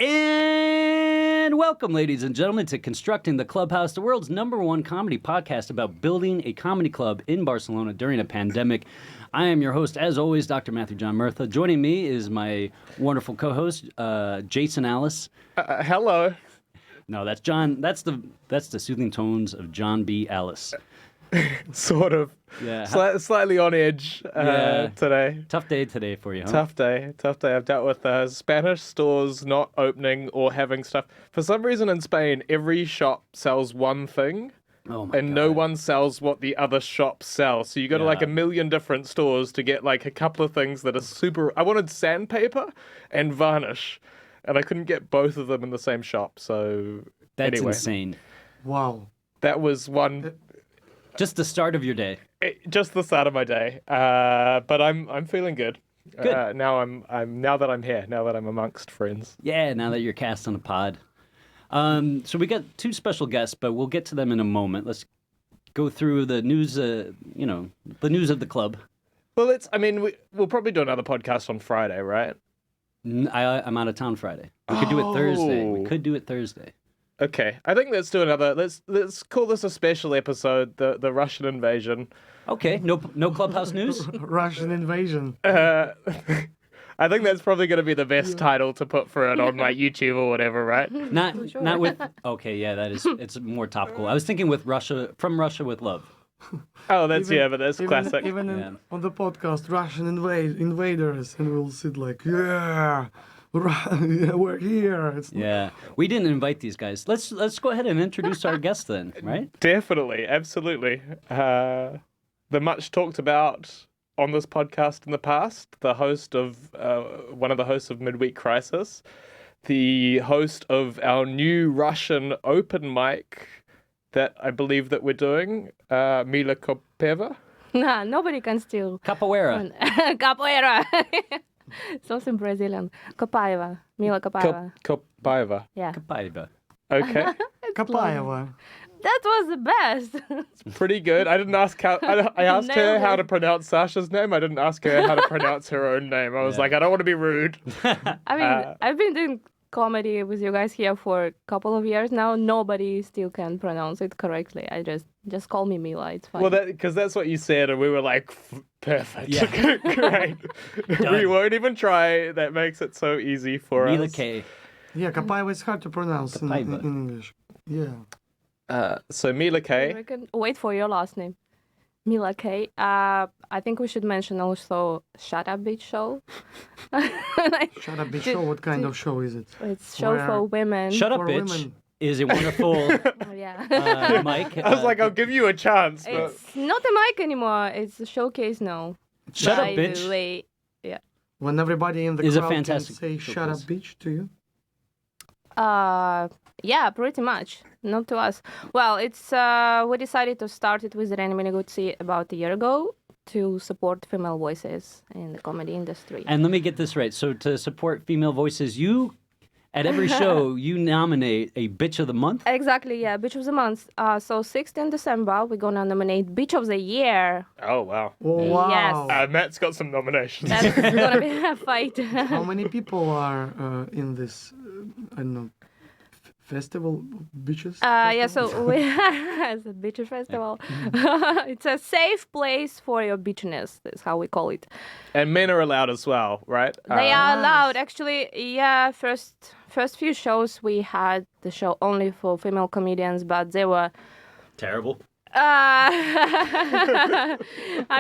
And welcome, ladies and gentlemen, to Constructing the Clubhouse, the world's #1 comedy podcast about building a comedy club in Barcelona during a pandemic. I am your host, as always, Dr. Matthew John Murtha. Joining me is my wonderful co-host, Jason Alice. Hello. No, that's John. That's the soothing tones of John B. Alice. Sort of. Yeah. Slightly on edge today. Tough day today for you, huh? Tough day. I've dealt with Spanish stores not opening or having stuff. For some reason in Spain, every shop sells one thing. Oh my and God. no one sells what the other shops sell. So you go to like a million different stores to get like a couple of things that are super... I wanted sandpaper and varnish, and I couldn't get both of them in the same shop. So That's anyway, insane. Wow. that was one... Just the start of your day. Just the start of my day, but I'm feeling good. Good. Now that I'm here, now that I'm amongst friends. Yeah, now that you're cast on a pod. So we got two special guests, but we'll get to them in a moment. Let's go through the news. The news of the club. Well, we'll probably do another podcast on Friday, right? I'm out of town Friday. We could do it Thursday. Okay, I think let's do another. Let's call this a special episode, the Russian invasion. Okay, no Clubhouse news. Russian invasion. I think that's probably going to be the best title to put for it on like YouTube or whatever, right? Not with. Okay, yeah, it's more topical. I was thinking from Russia with love. Oh, that's but that's classic. Even on the podcast, Russian invaders, and we'll sit like, yeah, we're here. We didn't invite these guys. Let's go ahead and introduce our guests then, right? Definitely, absolutely. The much talked about on this podcast in the past, the host of one of the hosts of Midweek Crisis, the host of our new Russian open mic that I believe that we're doing, Mila Kopaeva. Nah, nobody can steal. Capoeira. Capoeira. Something Brazilian. Kopaeva. Mila Kopaeva. Kopaeva. Yeah. Kopaeva. Okay. Kopaeva. That was the best. Pretty good. I didn't ask how. I asked her how to pronounce Sasha's name. I didn't ask her how to pronounce her own name. I was like, I don't want to be rude. I mean, I've been doing comedy with you guys here for a couple of years now. Nobody still can pronounce it correctly. I just call me Mila. It's fine. Well, because that's what you said, and we were like, perfect. Yeah. Great. We won't even try. That makes it so easy for Mila us. K. Yeah, Kopaeva is hard to pronounce in English. Yeah. So Mila K. Wait for your last name. Mila K. I think we should mention also Shut Up Bitch Show. Shut Up Bitch Show. What kind of show is it? It's show for women. Shut Up For Bitch women. is a wonderful Yeah. mic. I was like, I'll give you a chance. But... It's not a mic anymore. It's a showcase now. Shut Up By the Bitch way, yeah. When everybody in the Is a crowd can fantastic say "Shut Up, showcase. bitch" to you. Yeah, pretty much. Not to us. Well, it's we decided to start it with Reni Minigutsi about a year ago to support female voices in the comedy industry. And let me get this right. So to support female voices, you at every show you nominate a bitch of the month. Exactly, yeah, Bitch of the Month. So 16th December, we're gonna nominate Bitch of the Year. Oh, wow. Oh, wow. Yes. Matt's got some nominations. That's gonna be a fight. How many people are in this? I don't know. Festival bitches. Yeah, so we it's a bitch festival. It's a safe place for your bitchiness. That's how we call it. And men are allowed as well, right? They are allowed. Actually, yeah. First few shows we had the show only for female comedians, but they were Terrible. I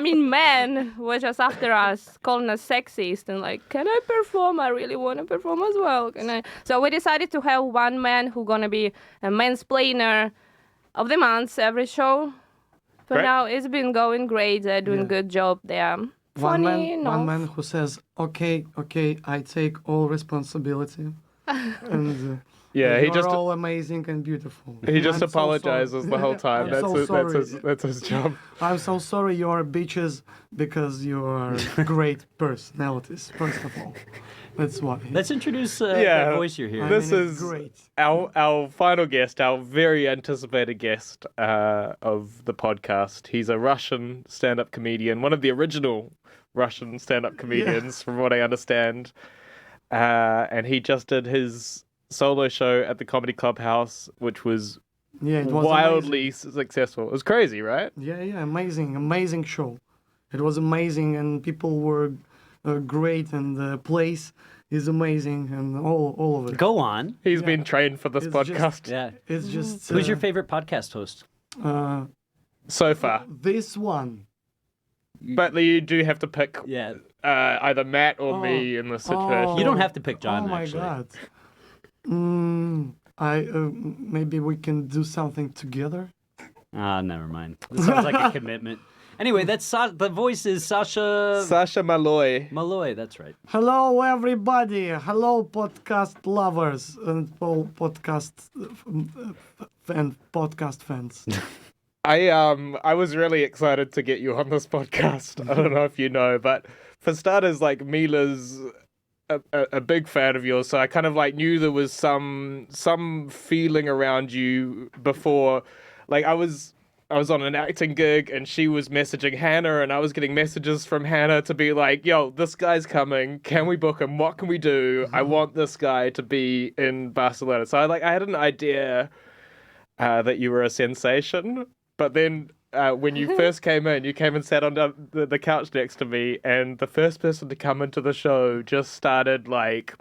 mean, men were just after us, calling us sexist, and like, can I perform? I really want to perform as well. Can I? So we decided to have one man who's gonna be a mansplainer of the month every show. For Great. now, it's been going great. They're doing a good job. They are funny. One man who says, "Okay, I take all responsibility," and Yeah, you're all amazing and beautiful. He just I'm so apologizes the whole time. I'm That's so his, sorry. that's his job. I'm so sorry you're bitches because you're great personalities, first of all. That's what. Let's introduce the voice you're hearing. This it's is great. our final guest, our very anticipated guest of the podcast. He's a Russian stand-up comedian, one of the original Russian stand-up comedians, from what I understand. And he just did his solo show at the Comedy Clubhouse, which was Yeah, it was wildly successful. It was crazy, right? Yeah, amazing show. It was amazing, and people were great, and the place is amazing, and all of it. Go on. He's been trained for this It's podcast Yeah. It's just Who's your favorite podcast host? so far. This one. But you do have to pick Yeah. either Matt or me in this situation. You don't have to pick John, Oh my actually. god. Maybe we can do something together. Ah, never mind. This sounds like a commitment. Anyway, the voice is Sasha Sasha Maloj. Maloj. That's right. Hello, everybody. Hello, podcast lovers and podcast fans. I was really excited to get you on this podcast. I don't know if you know, but for starters, like Mila's a big fan of yours, so I kind of like knew there was some feeling around you before. Like I was on an acting gig and she was messaging Hannah and I was getting messages from Hannah to be like, yo, this guy's coming. Can we book him? What can we do? I want this guy to be in Barcelona. So I had an idea that you were a sensation. But then when you first came in, you came and sat on the couch next to me, and the first person to come into the show just started like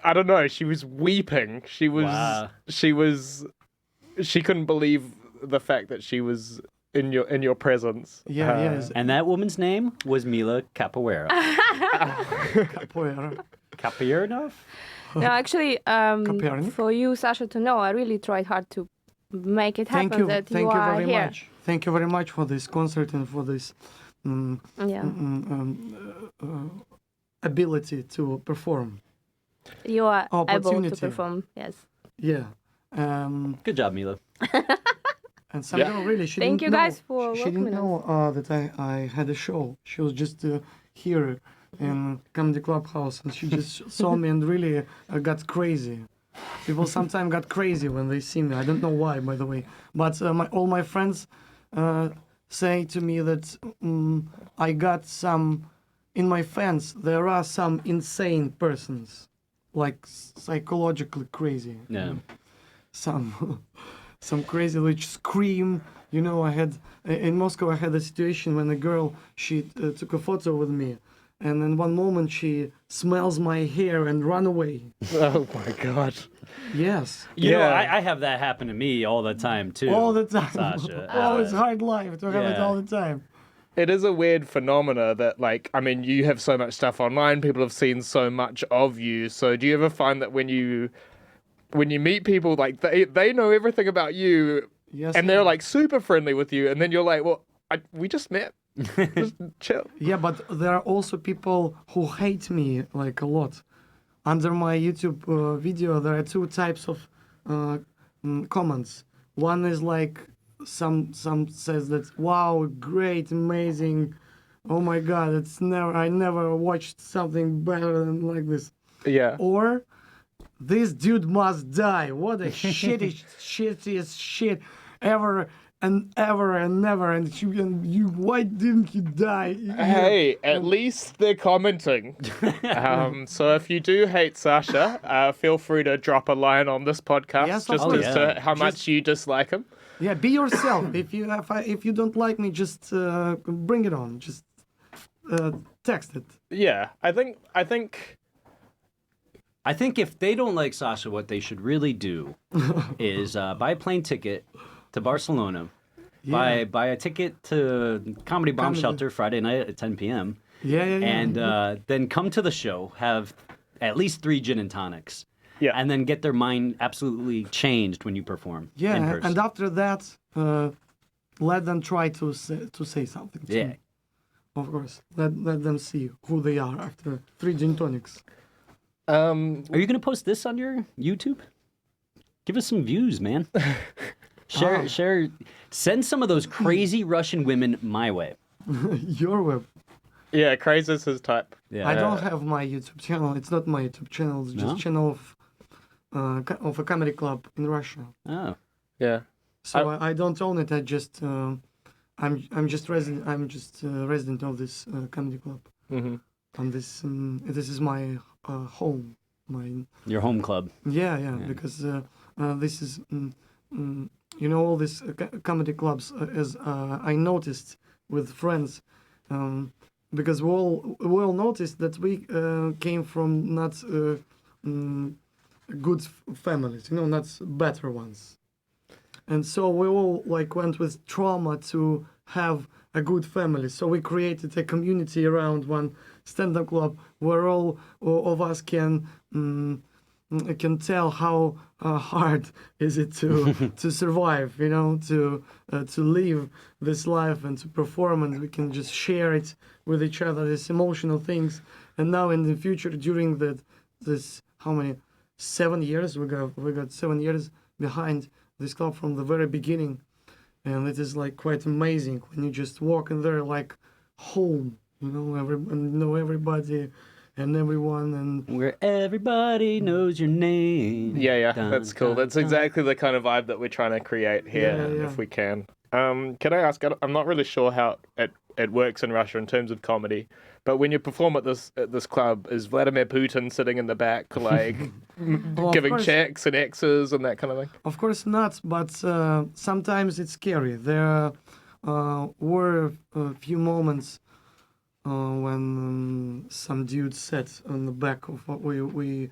I don't know, she was weeping. She Wow. She couldn't believe the fact that she was in your presence. Yeah. And that woman's name was Mila Kopaeva. Capoeira. Kopaeva? No, actually, Copernic? for you, Sasha, to know, I really tried hard to make it happen Thank you that you are very here. much. Thank you very much for this concert and for this Yeah, ability to perform. you are able to Opportunity. perform. Yes. Yeah. Good job, Mila. And some girl really, she Thank didn't you know, guys for she didn't welcoming know that I had a show. She was just here in Comedy Clubhouse, and she just saw me and really got crazy. People sometimes got crazy when they see me. I don't know why, by the way. But all my friends say to me that I got some, in my fans, there are some insane persons, like psychologically crazy. Yeah. Some crazy which scream. You know, I had in Moscow. I had a situation when a girl she took a photo with me, and in one moment she smells my hair and run away. Oh my god. Yes, You know, Yeah. I have that happen to me all the time, too. all the time. Sasha. Oh, it's hard life to have it yeah. all the time. It is a weird phenomena that, like, I mean, you have so much stuff online, people have seen so much of you. So do you ever find that when you meet people, like, they know everything about you, Yes, and they're, like, super friendly with you, and then you're like, well, we just met. Just chill. Yeah, but there are also people who hate me like a lot. Under my YouTube video, there are two types of comments. One is like some says that wow, great, amazing, oh my god, I never watched something better than like this. Yeah. Or this dude must die. What a shittiest shit ever and ever and never. And you why didn't you die? Hey, at least they're commenting. So if you do hate Sasha, feel free to drop a line on this podcast Yes, of just course. as to how much you dislike him. Yeah, be yourself. If you don't like me, just bring it on. Just text it. Yeah, I think if they don't like Sasha, what they should really do is buy a plane ticket to Barcelona, Yeah. buy a ticket to Comedy Bomb Shelter Friday night at 10 p.m. Yeah. and then come to the show, have at least 3 gin and tonics, Yeah. and then get their mind absolutely changed when you perform in Yeah, person. and after that, let them try to say something. To Yeah. me. Of course. Let them see who they are after 3 gin tonics. Are you going to post this on your YouTube? Give us some views, man. Share. Send some of those crazy Russian women my way. Your web. yeah, Crazy's his type. Yeah. I don't have my YouTube channel. It's not my YouTube channel. It's just No? channel of a comedy club in Russia. Oh. Yeah. So I don't own it. I just I'm just resident. I'm just resident of this comedy club. Mm-hmm. And this is my home, my Your home club. yeah. Because this is all these comedy clubs as I noticed with friends, because we all noticed that we came from not good families, not better ones. And so we all like went with trauma to have a good family. So we created a community around one stand-up club where all of us can tell how hard is it to survive, to live this life and to perform, and we can just share it with each other, these emotional things. And now in the future, during this how many 7 years we got 7 years behind this club from the very beginning, and it is like quite amazing when you just walk in there like home, know everybody and everyone, and Where everybody knows your name. Yeah, Dun, that's cool. dun, That's dun. exactly the kind of vibe that we're trying to create here, Yeah. if we can. Can I ask? I'm not really sure how it works in Russia in terms of comedy, but when you perform at this club, is Vladimir Putin sitting in the back, like of giving course- checks and X's and that kind of thing? Of course not, but sometimes it's scary. There were a few moments when some dude sat on the back of what we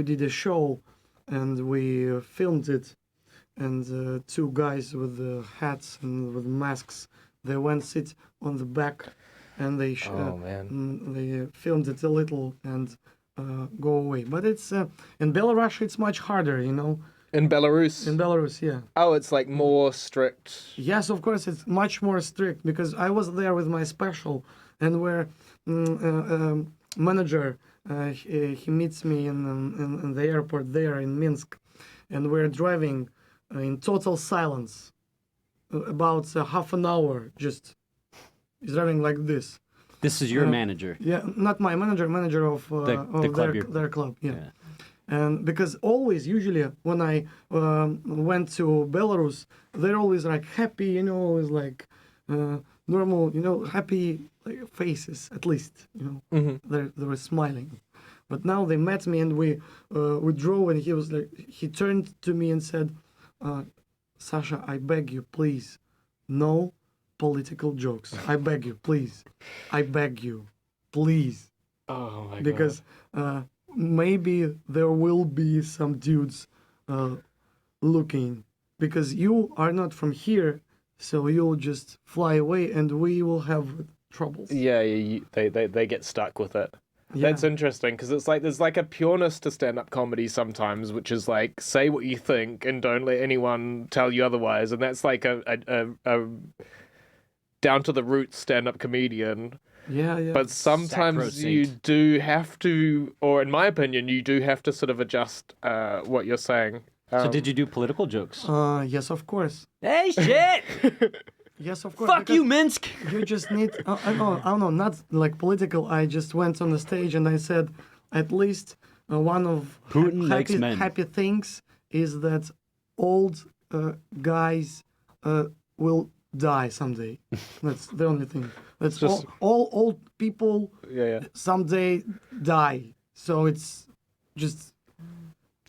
did a show, and we filmed it, and two guys with hats and with masks, they went sit on the back, and they they filmed it a little and go away. But it's in Belarus it's much harder, In Belarus? In Belarus, yeah. Oh, it's like more strict. Yes, of course, it's much more strict, because I was there with my special, and where manager he meets me in the airport there in Minsk, and we're driving in total silence about half an hour. Just he's driving like this. This is your manager. Yeah, not my manager of club their club. Yeah. And because always, usually, when I went to Belarus, they're always like happy, always like normal, happy like, faces, at least, they were smiling. But now they met me, and we drove, and he turned to me and said, Sasha, I beg you, please, no political jokes. I beg you, please. I beg you, please. Oh my god. Because maybe there will be some dudes looking, because you are not from here, so you'll just fly away and we will have troubles. Yeah, they get stuck with it. Yeah. That's interesting, because it's like there's like a pureness to stand-up comedy sometimes, which is like say what you think and don't let anyone tell you otherwise, and that's like a down to the roots stand-up comedian. Yeah. But sometimes you Sacrosanct. do have to, or in my opinion, you do have to sort of adjust what you're saying. So did you do political jokes? Yes, of course. Hey, shit! Yes, of course. Fuck because you, Minsk! You just need. I know, not like political. I just went on the stage and I said, at least one of Putin likes men. happy things is that old guys will die someday. That's the only thing. That's Just- all old people Yeah. someday die. So it's just.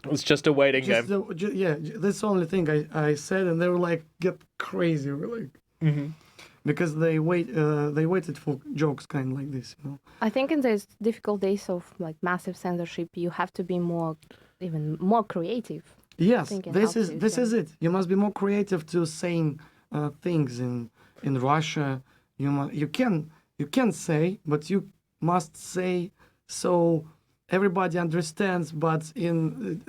It's just a waiting game. That's the only thing I said, and they were like, get crazy. We're like. Because they waited for jokes kind of like this, I think in these difficult days of like massive censorship, you have to be even more creative. Yes, think it this helps is you, it. You must be more creative to saying things in Russia. You can say, but you must say so everybody understands. But in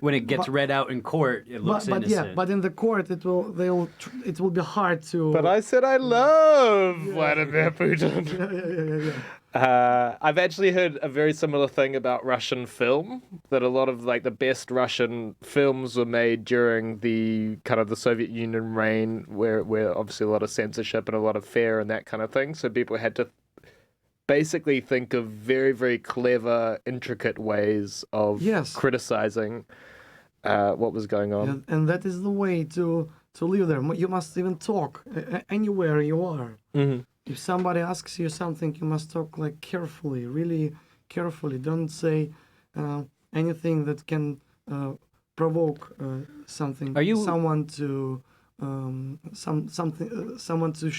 When it gets read out in court, it looks innocent. but in the court it will be hard to. But I said I love Vladimir Putin. Yeah. I've actually heard a very similar thing about Russian film, that a lot of like the best Russian films were made during the kind of the Soviet Union reign, where obviously a lot of censorship and a lot of fear and that kind of thing. So people had to basically think of very, very clever, intricate ways of criticizing what was going on. And that is the way to live there. You must even talk anywhere you are. Mm-hmm. if somebody asks you something, you must talk like carefully, really carefully. Don't say anything that can provoke something. Are you- someone to someone to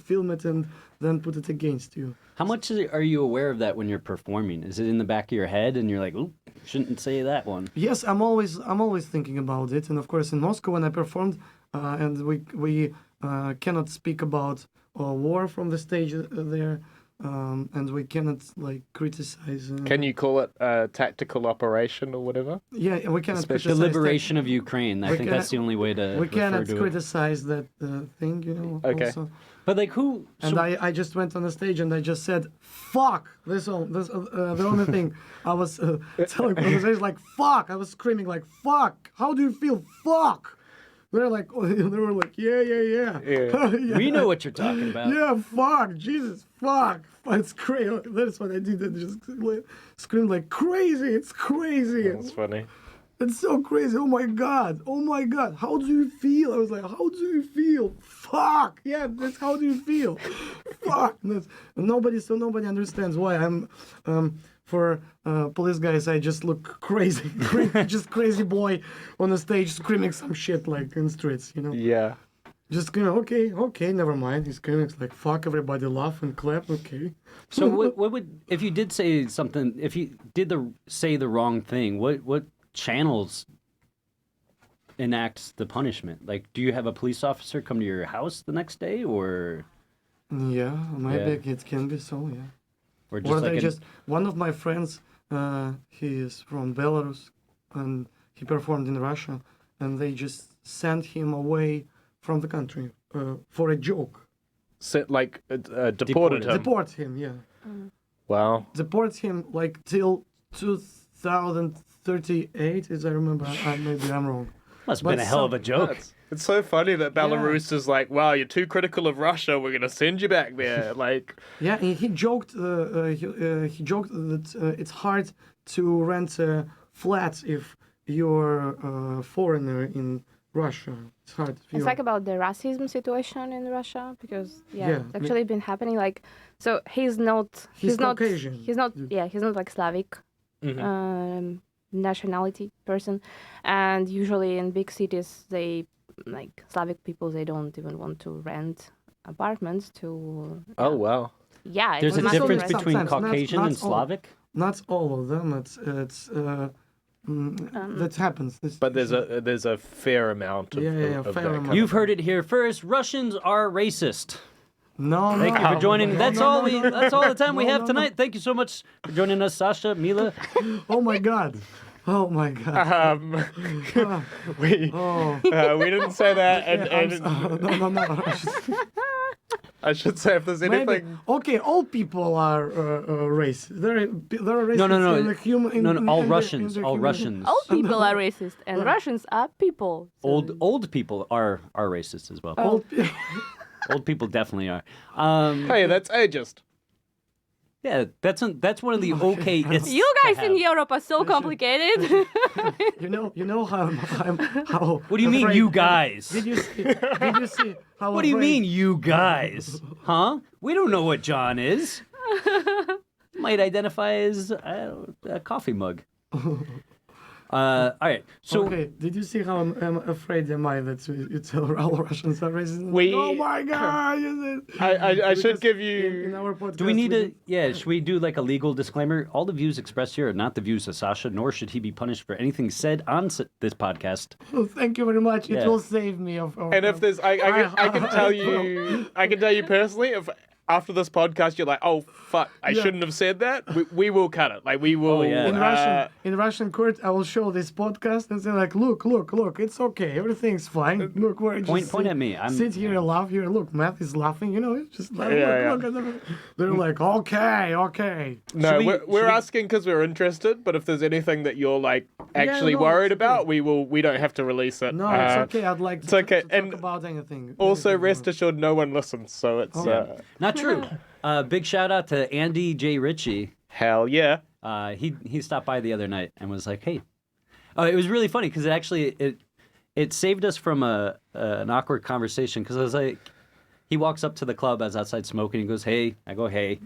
film it and then put it against you? How much are you aware of that when you're performing? Is it in the back of your head and you're like, "Oop, shouldn't say that one"? Yes, I'm always thinking about it. And of course, in Moscow when I performed, and we cannot speak about war from the stage there, and we cannot like criticize. Can you call it a tactical operation or whatever? Yeah, we cannot The criticize. liberation of Ukraine. I We think cannot- that's the only way to We refer cannot to it. criticize that thing, you know. Okay. Also. But like who? And so- I just went on the stage and I just said, "Fuck!" This all. This the only thing I was telling on the stage like, "Fuck!" I was screaming like, "Fuck!" How do you feel? Fuck! They were like, yeah. Yeah. we know what you're talking about. Yeah, fuck, Jesus, fuck. It's crazy. That's what I did. I just screamed like crazy. It's crazy. That's funny. It's so crazy. Oh my god. Oh my god. How do you feel? I was like, how do you feel? Fuck. Yeah, that's how do you feel? Fuck. Nobody understands why I'm for police guys, I just look crazy, just crazy boy on the stage screaming some shit like in streets, you know. Yeah. Just okay, never mind. He's screaming like fuck, everybody laugh and clap. Okay. So what would if you did say something? If you did say the wrong thing, what channels enact the punishment? Like, do you have a police officer come to your house the next day, or Yeah, maybe Yeah. it can be so. Yeah. or Or just they like just one of my friends, he is from Belarus, and he performed in Russia, and they just sent him away from the country for a joke. Like deported him. Deport him, yeah. Wow. Deport him like till 2038, as I remember. Maybe I'm wrong. must have been but a hell of a joke? It's so funny that Belarus is like, wow, you're too critical of Russia. We're gonna send you back there. Like, Yeah, and he joked. He joked that it's hard to rent flats if you're a foreigner in Russia. It's hard. If It's you're- like about the racism situation in Russia because Yeah, it's actually been happening. Like, so he's not. He's not. Caucasian. He's not. Yeah, he's not like Slavic nationality person, and usually in big cities they like Slavic people. They don't even want to rent apartments to. oh wow. Yeah, There's a Well, difference sometimes between not- Caucasian not and all. Slavic. Not all of them. That happens. But there's a fair amount of, Yeah, of fair that amount. kind You've heard it here first. Russians are racist. No, Thank you for joining. That's all the time we have no. tonight. Thank you so much for joining us, Sasha, Mila. Oh my god. Oh my god. we Oh. we didn't say that, and No. I should say if there's anything. Maybe, okay, all people are racist. They're racist. No. In the human, No, all in the- Russians. in the All human- Russians. all people are racist, and Russians are people. So Old people are racist as well. Old pe- Old people definitely are. Hey, that's ageist. Yeah, that's one of the okay. you guys in Europe are so complicated. you know how how. What do you mean, afraid- you guys? Did you see how? What do you afraid- mean, you guys? Huh? We don't know what John is. Might identify as a coffee mug. All right. So Okay, did you see how I'm afraid am I that you tell all Russians are racist? We- Oh my God! I should Because give in you. our podcast. do we need to? Yeah. Should we do like a legal disclaimer? All the views expressed here are not the views of Sasha, nor should he be punished for anything said on this podcast. Oh, thank you very much. Yeah. It will save me of. And if there's, I can tell you, I can tell you personally, if after this podcast you're like, oh fuck, I Yeah. shouldn't have said that, we will cut it. Like we will. Oh, yeah. in Russian court, I will show this podcast and say like, look, it's okay, everything's fine. Look, we're just Point at me. I'm- sit here and laugh here. Look, Matt is laughing. You know, it's just like, Yeah, look. And they're like, okay. No, Should we- we're should we- asking because we're interested. But if there's anything that you're like actually no, worried it's okay. about, we don't have to release it. No, it's okay. I'd like it's to, okay. to talk And about anything. Also, Anything rest more. assured, no one listens. So it's Not true. Big shout out to Andy J. Ritchie. hell yeah. He stopped by the other night and was like, "Hey," it was really funny because it saved us from an awkward conversation because I was like, He walks up to the club. I was outside smoking. He goes, "Hey." I go, "Hey."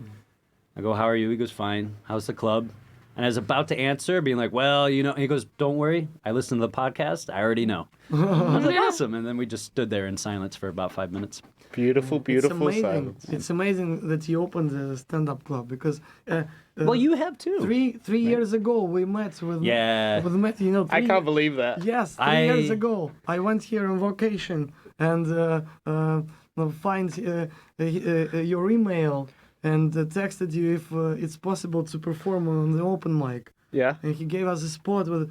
I go, "How are you?" He goes, "Fine." "How's the club?" And I was about to answer, being like, "Well, you know," he goes, "Don't worry. I listen to the podcast. I already know." I was like, "Awesome." And then we just stood there in silence for about 5 minutes. Beautiful, beautiful it's amazing. silence. It's amazing that you opened the stand-up club because Well, you have too. three years ago we met with Yeah. with Matt. You know, I can't believe that. Yes, 3 years ago I went here on vacation and find your email and texted you if it's possible to perform on the open mic. Yeah. And he gave us a spot with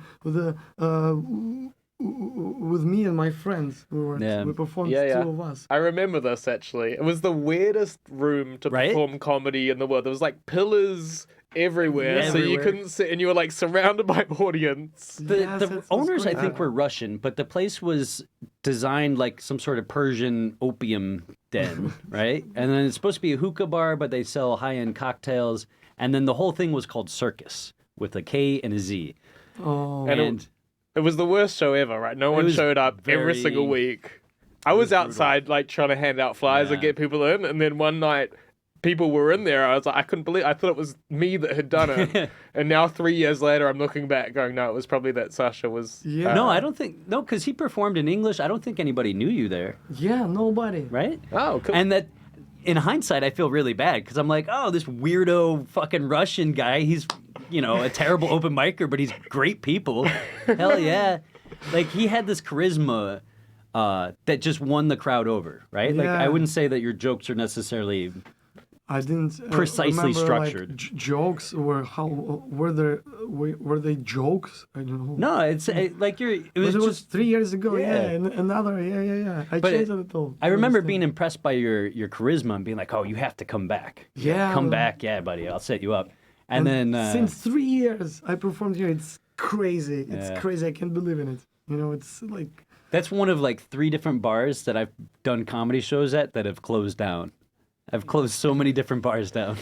me and my friends. We performed two of us. I remember this actually. It was the weirdest room to Right? perform comedy in the world. There was like pillars everywhere, Yeah, so you everywhere. couldn't sit, and you were like surrounded by audience. Yes, The that's owners, I great. think, were Russian, but the place was designed like some sort of Persian opium den, right? And then it's supposed to be a hookah bar, but they sell high-end cocktails. And then the whole thing was called Circus with a K and a Z. Oh, And it was the worst show ever, right? No one was showed up every very- single week. I was outside like trying to hand out flyers and Yeah. get people in, and then one night people were in there. I was like, I couldn't believe. I thought it was me that had done it, and now 3 years later, I'm looking back, going, no, it was probably that Sasha was. Yeah. No, I don't think, no, because he performed in English. I don't think anybody knew you there, yeah, nobody. right? Oh, cool. And that, in hindsight, I feel really bad because I'm like, oh, this weirdo fucking Russian guy, he's, you know, a terrible open micer, but he's great people. Hell yeah. Like, he had this charisma that just won the crowd over, right? Like, I Yeah. wouldn't say that your jokes are necessarily I didn't Precisely remember, structured. Like, jokes were were they jokes? I don't know. No, it's like it was But it was just. 3 years ago. Yeah. Yeah, and another. Yeah. I But changed it all. I remember understand. being impressed by your charisma and being like, "Oh, you have to come back. Yeah, come well- back, yeah, buddy. I'll set you up." And then since 3 years I performed here. It's crazy. It's Yeah. crazy. I can't believe in it. You know, it's like that's one of like 3 different bars that I've done comedy shows at that have closed down. I've closed so many different bars down.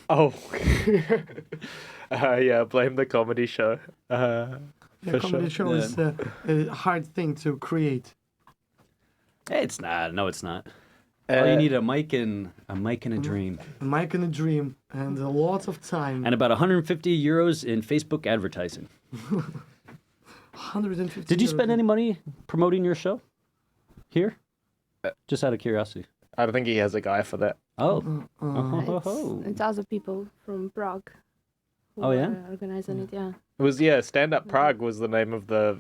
Oh, yeah. Blame the comedy show. the For comedy sure. show is a hard thing to create. Hey, it's not. No, it's not. All you need a mic and a dream, A mic and a dream and a lot of time. and about 150 euros in Facebook advertising. 150. Did you spend euros. any money promoting your show here? Just out of curiosity. I think he has a guy for that. Oh. It's other people from Prague. Who Oh, yeah? are organizing it, yeah. It was Stand-Up Prague was the name of the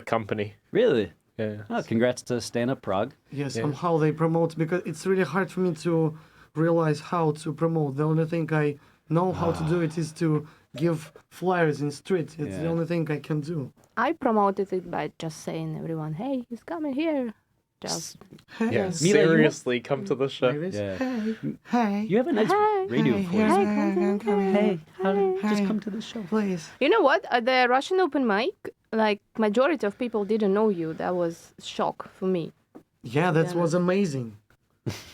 company. Really? Yeah. Oh, congrats to Stand Up Prague. Yes, Yeah. on how they promote, because it's really hard for me to realize how to promote. The only thing I know how to do it is to give flyers in street. It's the Yeah. only thing I can do. I promoted it by just saying everyone, hey, he's coming here. Just Yeah. Mila, you- Seriously, come to the show. Like this. Yeah. Hey, hey, You have a nice Hi. radio hey, voice. here's I'm coming. Hey, just Hey. come to the show. Please. You know what? At the Russian open mic, like majority of people didn't know you. That was shock for me. Yeah, that was amazing.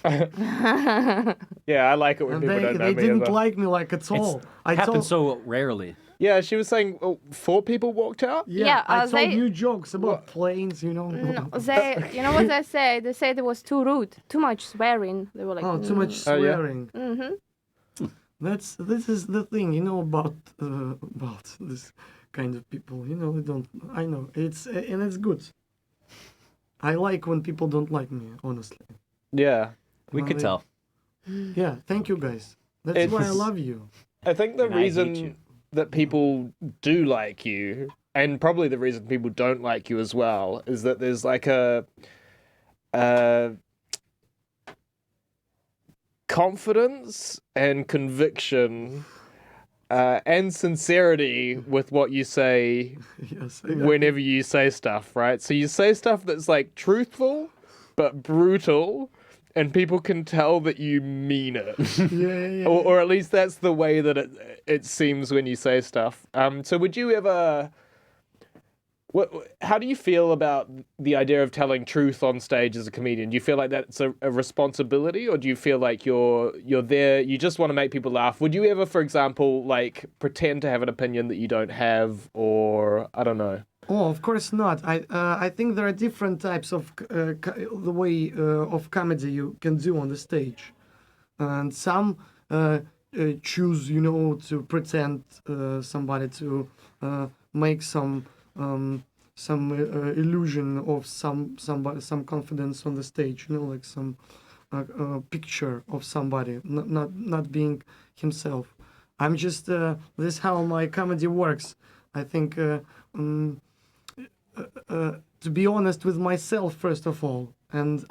Yeah, I like it when And people don't know they me. didn't as well. like me like at all. I Happens told, so rarely. Yeah, she was saying 4 people walked out. yeah, I told they- new jokes about planes, you know. No, you know what they say? They said it was too rude, too much swearing. They were like, Oh, too much Oh, yeah? swearing. Mm-hmm. This is the thing, you know, about this kind of people. You know, they don't. I know it's and it's good. I like when people don't like me, honestly. Yeah. We could tell. Yeah, thank you guys. That's why I It's- love you. I think the And I hate you. reason that people do like you, and probably the reason people don't like you as well, is that there's like a confidence and conviction and sincerity with what you say Yes. whenever you say stuff, right? So you say stuff that's like truthful but brutal, and people can tell that you mean it. Yeah. Or at least that's the way that it seems when you say stuff. So would you ever How do you feel about the idea of telling truth on stage as a comedian? Do you feel like that's a responsibility, or do you feel like you're there, you just want to make people laugh? Would you ever, for example, like pretend to have an opinion that you don't have, or I don't know? Oh, of course not. I think there are different types of the way of comedy you can do on the stage, and some choose, to pretend somebody to make some illusion of some confidence on the stage, like some picture of somebody, not being himself. I'm just this is how my comedy works. I think. To be honest with myself first of all, and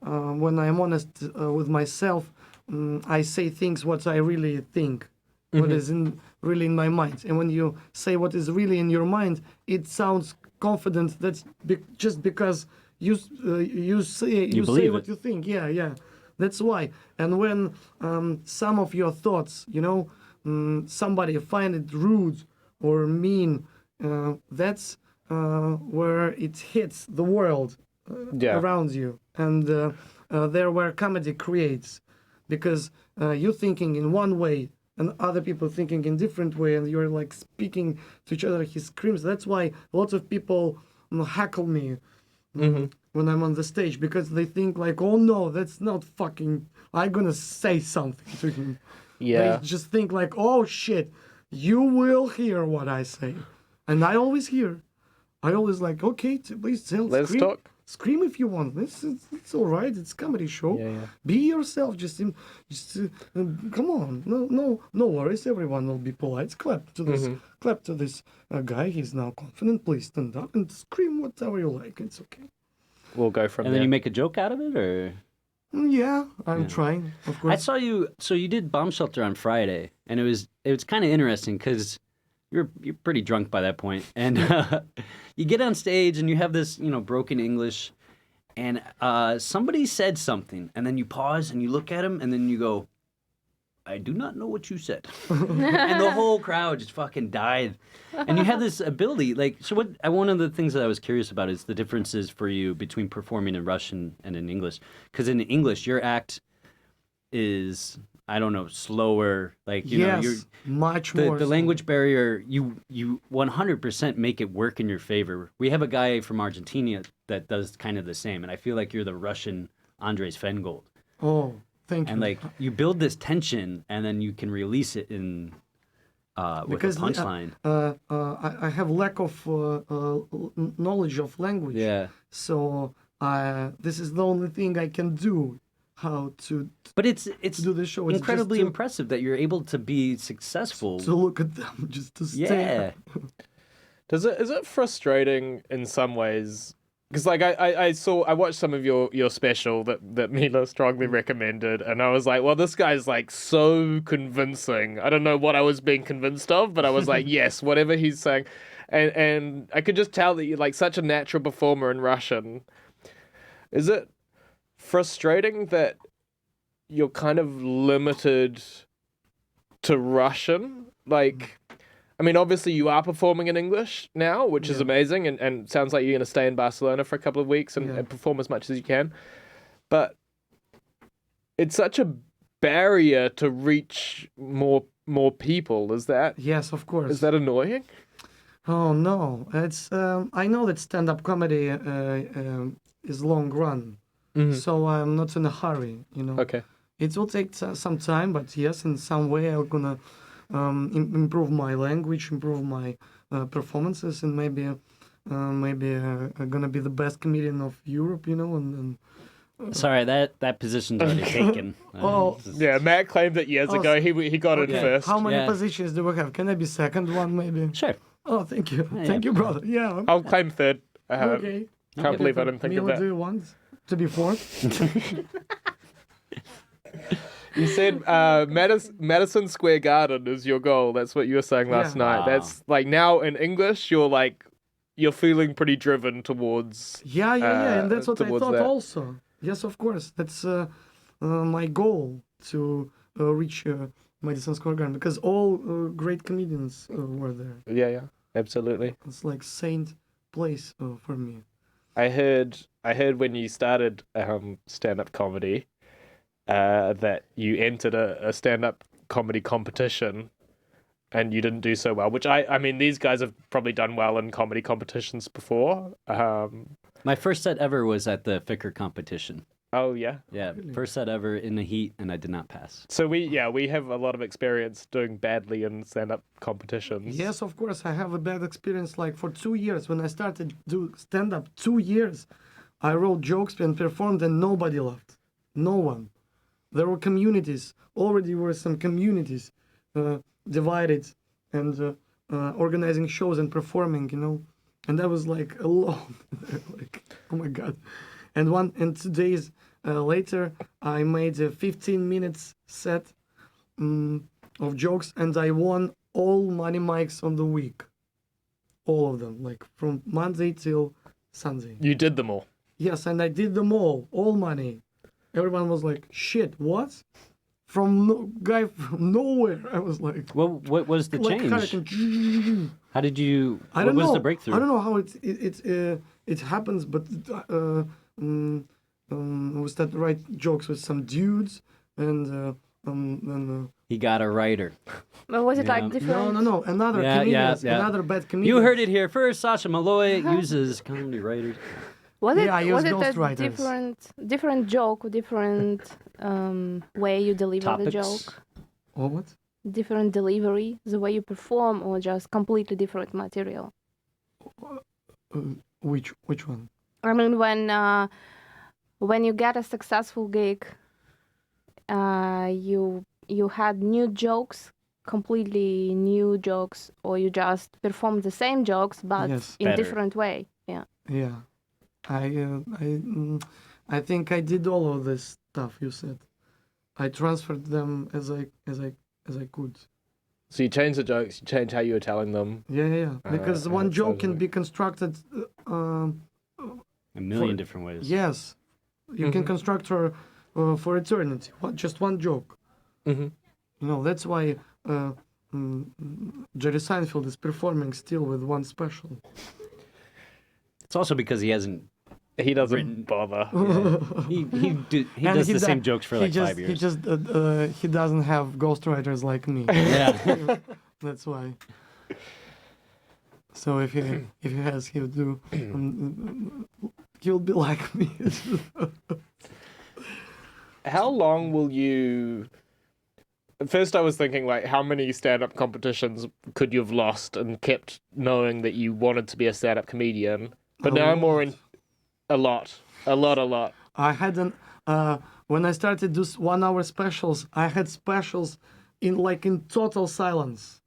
when I'm honest with myself, I say things what I really think, what is really in my mind. And when you say what is really in your mind, it sounds confident. That's just because you say what you think. Yeah. That's why. And when some of your thoughts, somebody find it rude or mean, that's where it hits the world around you, and there where comedy creates, because you're thinking in one way and other people thinking in different way, and you're like speaking to each other. He screams. That's why lots of people heckle me when I'm on the stage, because they think like, oh no, that's not fucking, I'm gonna say something to him. Yeah. They just think like, oh shit, you will hear what I say, and I always hear. I always like, okay, please tell. Let's talk. Scream if you want. It's all right. It's a comedy show. Yeah. Be yourself. Just come on. No worries. Everyone will be polite. Clap to this guy. He's now confident. Please stand up and scream whatever you like. It's okay. We'll go from there. And then you make a joke out of it, or? Yeah, I'm trying. Of course. I saw you. So you did Bomb Shelter on Friday, and it was kind of interesting because you're pretty drunk by that point, and you get on stage and you have this broken English, and somebody said something, and then you pause and you look at him, and then you go, I do not know what you said. And the whole crowd just fucking died. And you have this ability, like, so one of the things that I was curious about is the differences for you between performing in Russian and in English. Because in English, your act is, I don't know, slower. Like, you know, you're much more. The language barrier, you 100% make it work in your favor. We have a guy from Argentina that does kind of the same. And I feel like you're the Russian Andres Feingold. Oh. Thank you. And like you build this tension, and then you can release it in with a punchline. I have lack of knowledge of language. Yeah. So this is the only thing I can do. How to? But it's do the show. It's incredibly impressive that you're able to be successful. To look at them, just to stare. Yeah. Is it frustrating in some ways? Because like I watched some of your special that Mila strongly recommended, and I was like, well, this guy's like so convincing. I don't know what I was being convinced of, but I was like, yes, whatever he's saying, and I could just tell that you're like such a natural performer in Russian. Is it frustrating that you're kind of limited to Russian? Like, I mean, obviously you are performing in English now, which is amazing, and sounds like you're going to stay in Barcelona for a couple of weeks and perform as much as you can. But it's such a barrier to reach more people. Is that? Yes, of course. Is that annoying? Oh no, it's I know that stand-up comedy is long run, so I'm not in a hurry. Okay. It will take some time, but yes, in some way I'm gonna improve my language, improve my performances, and maybe I'm gonna be the best comedian of Europe, and Sorry, that position's already taken. Yeah, Matt claimed it years ago. He got it first. How many positions do we have? Can I be second one, maybe? Sure. Oh, thank you. Thank you, brother. Yeah. I'll claim third. Okay. Can't believe I didn't think of Mila, that. do you want to be fourth? You said Madison Square Garden is your goal. That's what you were saying last night. Wow. That's like now in English, you're feeling pretty driven towards. Yeah, and that's what I towards thought that. also. Yes, of course. That's my goal to reach Madison Square Garden, because all great comedians were there. Yeah, absolutely. It's like Saint place for me. I heard when you started stand-up comedy that you entered a stand-up comedy competition and you didn't do so well, which I mean, these guys have probably done well in comedy competitions before. My first set ever was at the Ficker competition. Oh, yeah? Yeah, first set ever in the heat, and I did not pass. So we have a lot of experience doing badly in stand-up competitions. Yes, of course, I have a bad experience. Like for 2 years, when I started do stand-up, 2 years, I wrote jokes and performed, and nobody laughed. No one. There were communities. Already were some communities divided and organizing shows and performing, And I was like alone. Like, oh my God. And 2 days later, I made a 15 minutes set of jokes, and I won all money mics on the week. All of them, like from Monday till Sunday. You did them all. Yes, and I did them all money. Everyone was like, shit, what? From guy from nowhere. I was like... Well, what was the like change? How did you... I don't know. What was the breakthrough? I don't know how it happens, but we started to write jokes with some dudes, and He got a writer. But was it Yeah. like different? no, another comedians, another bad comedian. You heard it here first. Sasha Maloj uses comedy writers. Was it, Yeah, I use was it a ghostwriters. different joke, different way you deliver the Topics? joke? Oh, what? Different delivery, the way you perform, or just completely different material? Which one? I mean, when you get a successful gig, you had new jokes, completely new jokes, or you just performed the same jokes but Yes. in Better. different way. Yeah. Yeah, I think I did all of this stuff you said. I transferred them as I could. So you changed the jokes, you changed how you were telling them. Yeah. Because one that joke sounds can right. be constructed. A million different ways. Yes, you can construct her for eternity. Just one joke. Mm-hmm. That's why Jerry Seinfeld is performing still with one special. It's also because he hasn't. He doesn't Written. bother. He And does the do- same jokes for like 5 years. He just he doesn't have ghostwriters like me. Yeah. That's why. So if he has, he would do. He'll be like me. How long will you... At first I was thinking, like, how many stand-up competitions could you have lost and kept knowing that you wanted to be a stand-up comedian? But A now I'm more lot. in... A lot. I had when I started those 1 hour specials, I had specials in total silence.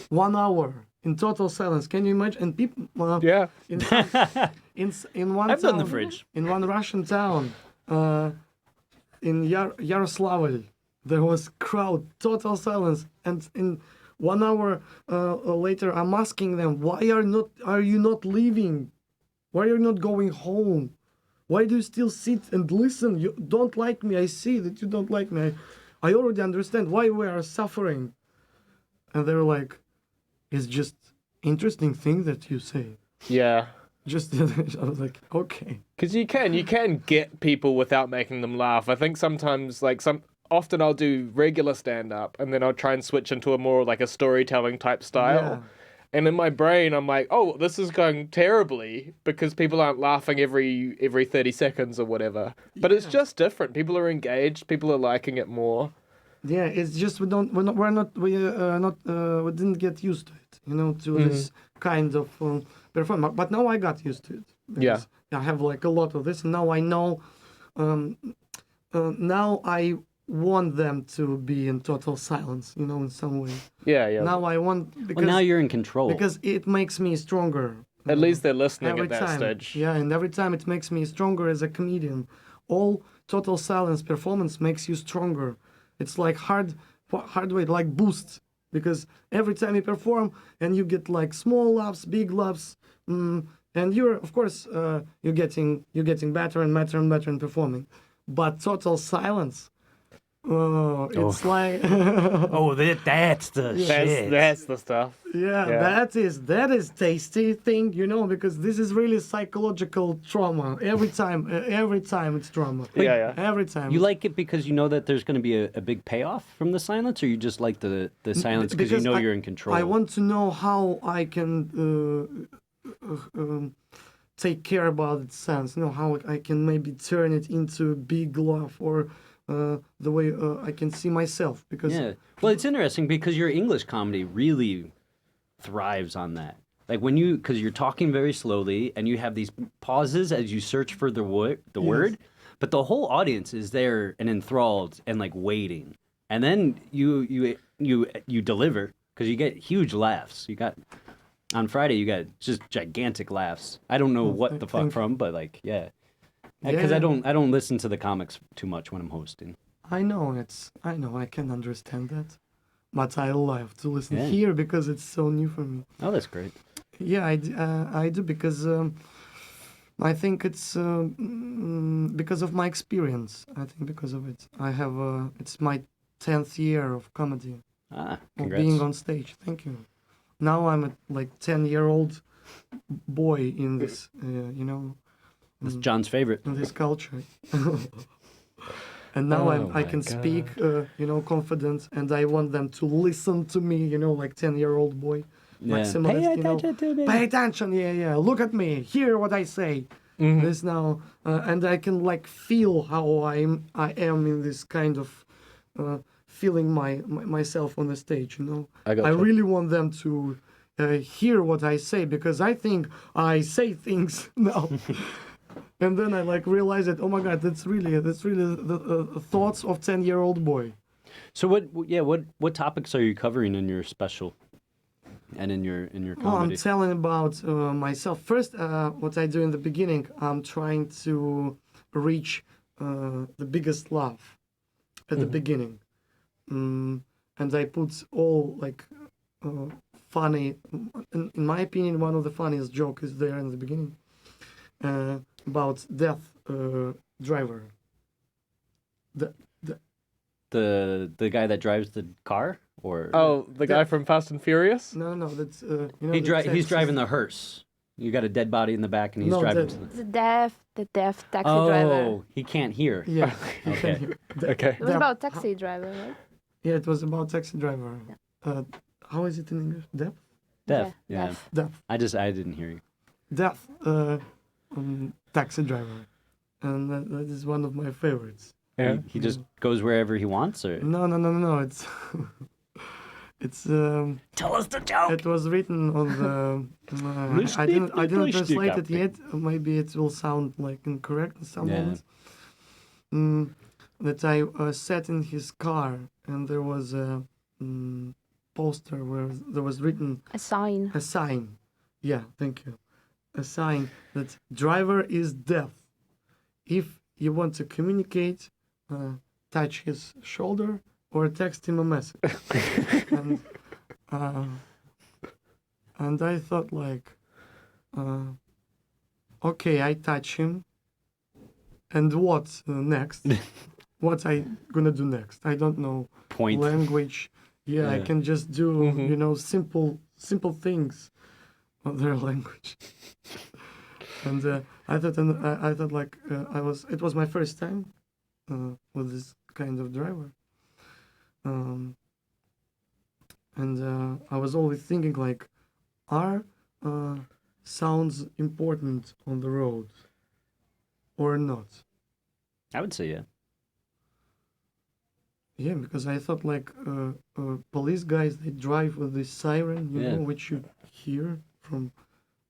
1 hour in total silence. Can you imagine? And people, Yeah. in one I've town, done the fridge. in one Russian town, in Yaroslavl, there was crowd, total silence, and in 1 hour later, I'm asking them, why are you not leaving? Why are you not going home? Why do you still sit and listen? You don't like me. I see that you don't like me. I already understand why we are suffering. And they're like, it's just interesting thing that you say. Yeah. Just I was like, okay. Because you can get people without making them laugh. I think sometimes, often I'll do regular stand-up and then I'll try and switch into a more like a storytelling type style. Yeah. And in my brain, I'm like, oh, this is going terribly because people aren't laughing every 30 seconds or whatever. But it's just different. People are engaged. People are liking it more. Yeah, it's just we didn't get used to it, to this kind of performance. But now I got used to it. Because I have like a lot of this, and now I know. Now I want them to be in total silence, in some way. Yeah. Now I want because Well, now you're in control. because it makes me stronger. At least they're listening Every at that time. stage. Yeah, and every time it makes me stronger as a comedian. All total silence performance makes you stronger. It's like hard way, like boost. Because every time you perform and you get like small laughs, big laughs, and you're of course you're getting better and better and better in performing. But total silence, It's like Oh, that's the shit. That's the stuff. yeah, Yeah. that is tasty thing, you know, because this is really psychological trauma. Every time it's trauma. Yeah. Every time. You like it because you know that there's going to be a big payoff from the silence, or you just like the silence because you know you're in control? I want to know how I can take care about its sense. You know, how I can maybe turn it into big laugh or the way I can see myself. Because Yeah. Well, it's interesting because your English comedy really thrives on that. Like because you're talking very slowly and you have these pauses as you search for the word, but the whole audience is there and enthralled and like waiting. And then you deliver because you get huge laughs. On Friday you got just gigantic laughs. I don't know what the fuck from, but like because Yeah. I don't listen to the comics too much when I'm hosting. I know I can understand that, but I love to listen Yeah. here because it's so new for me. Oh, that's great. Yeah, I do because I think it's because of my experience. I think because of it. I have it's my 10th year of comedy, Ah, of congrats. being on stage. Thank you. Now I'm a 10-year-old boy in this, you know, That's John's favorite. in this culture. And now I can speak, you know, confident, and I want them to listen to me, you know, like 10-year-old boy. Yeah. Maximalist, Pay you know, attention to me. pay attention, yeah. Look at me, hear what I say. This now, and I can like feel how I am in this kind of feeling myself on the stage. You know, I gotcha. really want them to hear what I say because I think I say things now. And then I like realize that, oh my God, that's really the thoughts of 10-year-old boy. So what topics are you covering in your special and in your Oh, I'm comedy? telling about myself. First, what I do in the beginning, I'm trying to reach the biggest laugh at the beginning. And I put all like funny, in my opinion, one of the funniest joke is there in the beginning about death driver. The guy that drives the car, or Oh, the guy from Fast and Furious? No, that's you know. he's driving the hearse. You got a dead body in the back, and he's No, driving. that- The deaf taxi driver. Oh, he can't hear. Yeah. Okay. Okay. It was about taxi driver, right? Yeah, it was about taxi driver. How is it in English? Deaf? Deaf. Yeah, Yeah. deaf. Deaf. I didn't hear you. Deaf taxi driver. And that is one of my favorites. Yeah. He just goes wherever he wants, or No. It's it's tell us the joke. it was written on the I didn't translate it yet. Maybe it will sound like incorrect in some Yeah. moments. That I sat in his car and there was a poster where there was written A sign. a sign. Yeah, thank you. A sign that driver is deaf. If you want to communicate, touch his shoulder or text him a message. And I thought like, okay, I touch him. And what next? What I gonna do next? I don't know. Point. Language. Yeah, I Yeah. can just do you know simple things on their language. And I thought like it was my first time with this kind of driver. And I was always thinking like, are sounds important on the road or not? I would say yeah. Yeah, because I thought like police guys, they drive with this siren, you Yeah. know, which you hear from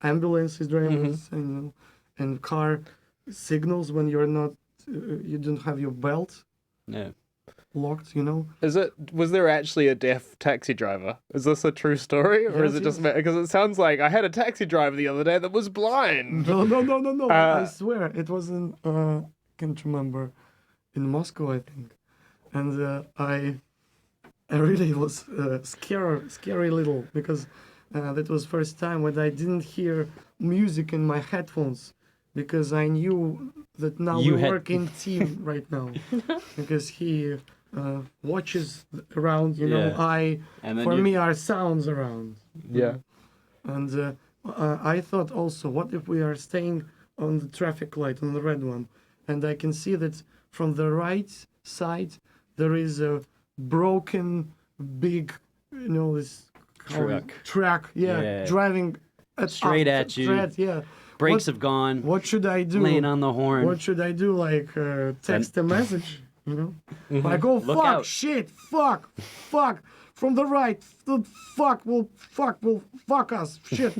ambulances drivers, and, you know, and car signals when you're not, you don't have your belt Yeah. locked, you know. Was there actually a deaf taxi driver? Is this a true story, or is Yes, it just yes. because it sounds like I had a taxi driver the other day that was blind? No. I swear it was in can't remember, in Moscow, I think, and I really was scary little because that was first time when I didn't hear music in my headphones because I knew that now You we had- work in team right now because he watches around, you know. Yeah. And then For you- me, are sounds around. Yeah. And I thought also, what if we are staying on the traffic light, on the red one, and I can see that from the right side there is a broken, big, you know, this truck, Yeah. driving Straight at you. Straight, yeah. Brakes What- have gone. What should I do? Laying on the horn. What should I do? Like text a message, you know? Like, oh, Look fuck, out. shit, fuck, from the right, fuck will fuck us, shit,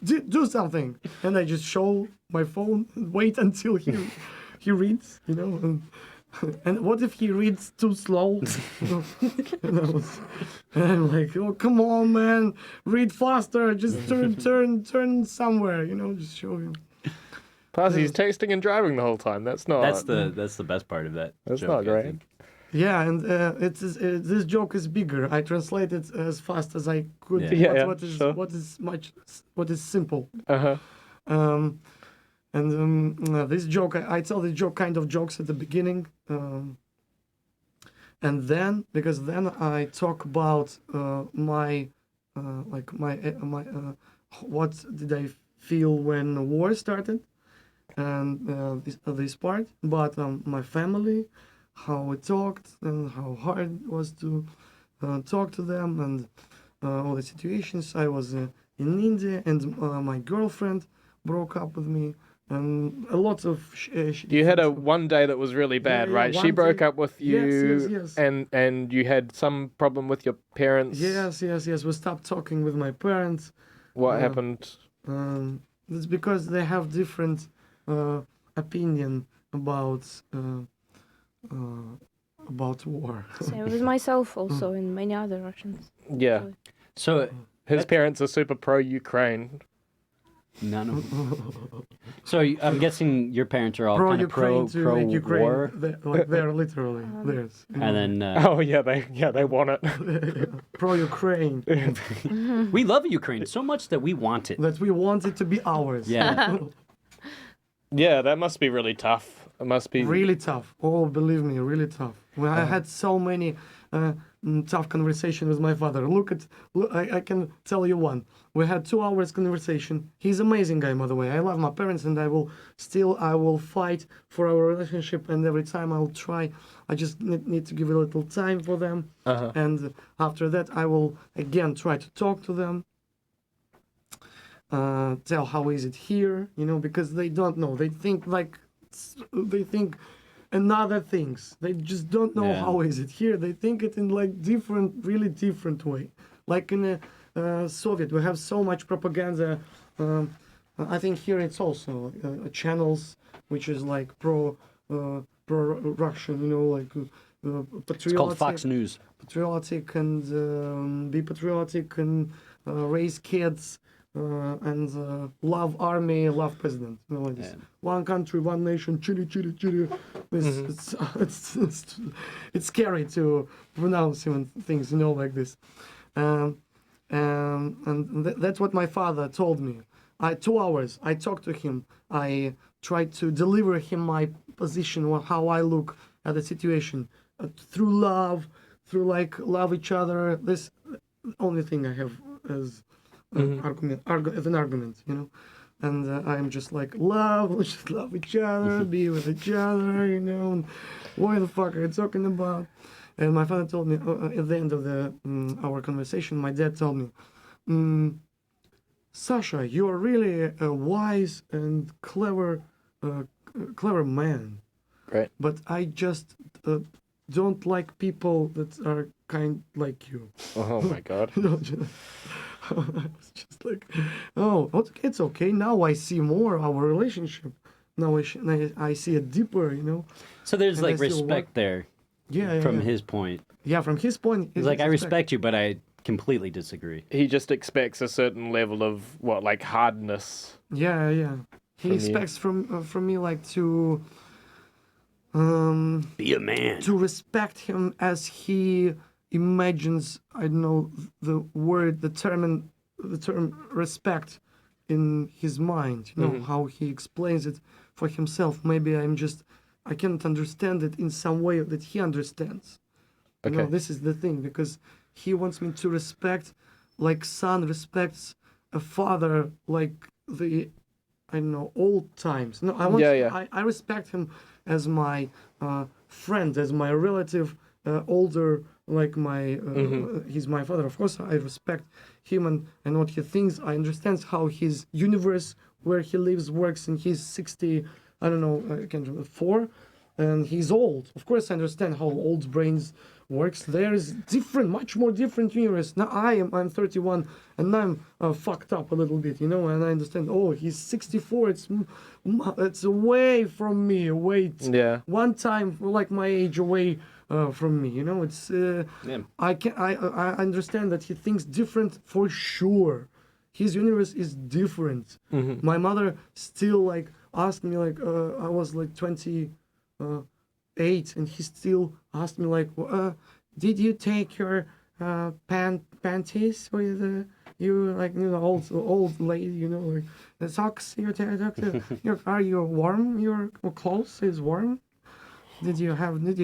do something. And I just show my phone and wait until he reads, you know? And what if he reads too slow? And I'm like, oh, come on, man, read faster, just turn somewhere, you know, just show him. Plus, he's texting and driving the whole time. That's not. That's the best part of that. That's joke, not I great. think. Yeah, and this joke is bigger. I translate it as fast as I could. Yeah. Sure. What is simple. Uh huh. This joke, I tell the joke kind of jokes at the beginning, and then because then I talk about what did I feel when the war started, and this part, but my family, how we talked and how hard it was to talk to them, and all the situations. I was in India, and my girlfriend broke up with me, and a lot of You had a one day that was really bad, yeah, right? She one broke day- up with you, Yes. and you had some problem with your parents. Yes. We stopped talking with my parents. What happened? It's because they have different opinion about war. Same with myself also and many other Russians. Yeah. So His parents are super pro-Ukraine. none of So I'm guessing your parents are all kind of Ukraine to pro make Ukraine war, like they're literally theirs. and then Oh yeah, they want it. Pro Ukraine we love Ukraine so much that we want it. that we want it to be ours. Yeah. Yeah, that must be really tough. It must be Really tough. Oh, believe me, really tough. Well, I had so many tough conversations with my father. Look, I can tell you one. We had 2 hours conversation. He's amazing guy, by the way. I love my parents, and I will fight for our relationship. And every time I'll try, I just need to give a little time for them. And after that, I will again try to talk to them. Tell how is it here, you know, because they don't know. They think another things. They just don't know Yeah. how is it here. They think it in like really different way. Like in a Soviet, we have so much propaganda. I think here it's also channels which is like pro Russian, you know, like patriotic. It's called Fox News. Patriotic and be patriotic and raise kids. And love army, love president. You know, like this. Yeah. One country, one nation, Chile. It's scary to pronounce even things, you know, like this. And that's what my father told me. 2 hours, I talked to him. I tried to deliver him my position, or how I look at the situation through love, through like love each other. This only thing I have as as an argument, you know. And I'm just like, let's just love each other, be with each other, you know. And what the fuck are you talking about? And my father told me at the end of our conversation, my dad told me, Sasha, you're really a wise and clever man. Right. But I just don't like people that are kind like you. Oh my god. I was just like, oh, okay, it's okay. Now I see more our relationship. Now I see it deeper, you know. So there's And I like still respect there Yeah, from yeah. his point. Yeah, from his point. He's like, I respect you, but I completely disagree. He just expects a certain level of what, like hardness. Yeah. He From you. expects from me like to Be a man. to respect him as he imagines. I don't know the term respect in his mind. You know how he explains it for himself. Maybe I cannot understand it in some way that he understands. You know, Okay. this is the thing, because he wants me to respect, like son respects a father, like the, I don't know, old times. No, I want. Yeah. I respect him as my friend, as my relative, older, like my. He's my father. Of course, I respect him and what he thinks. I understand how his universe, where he lives, works, and he's 60. I don't know. I can't remember, 4, and he's old. Of course, I understand how old brains works. There is different, much more different universe. Now I'm 31, and I'm fucked up a little bit, you know. And I understand. Oh, he's 64. It's away from me. Yeah. One time, like my age, away from me. You know, it's. I understand that he thinks different for sure. His universe is different. My mother still like asked me like I was like 28, and he still asked me like, did you take your panties with you, like, you know, old lady, you know, like the socks you took? Are you warm? Your clothes is warm? Did you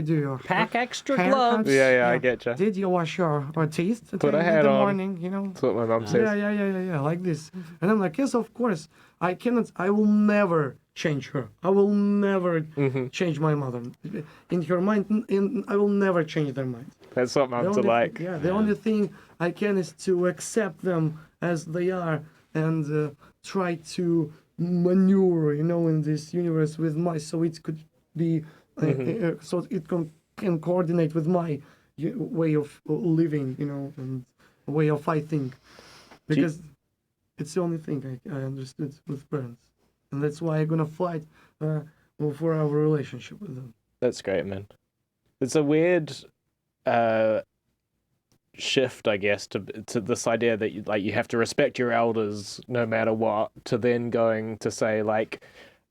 do your Pack extra haircut? gloves. Yeah, I get you. Did you wash your teeth Put a in hat the on. morning? You know. That's what my mum says. Yeah, like this. And I'm like, yes, of course. I will never change her. I will never change my mother. In her mind, I will never change their mind. That's what mums are like. Yeah, the only thing I can is to accept them as they are and try to maneuver, you know, in this universe with so it could be, so it can coordinate with my way of living, you know, and way of fighting, because it's the only thing I understood with parents, and that's why I'm gonna fight for our relationship with them. That's great, man. It's a weird shift, I guess, to this idea that you have to respect your elders no matter what, to then going to say like,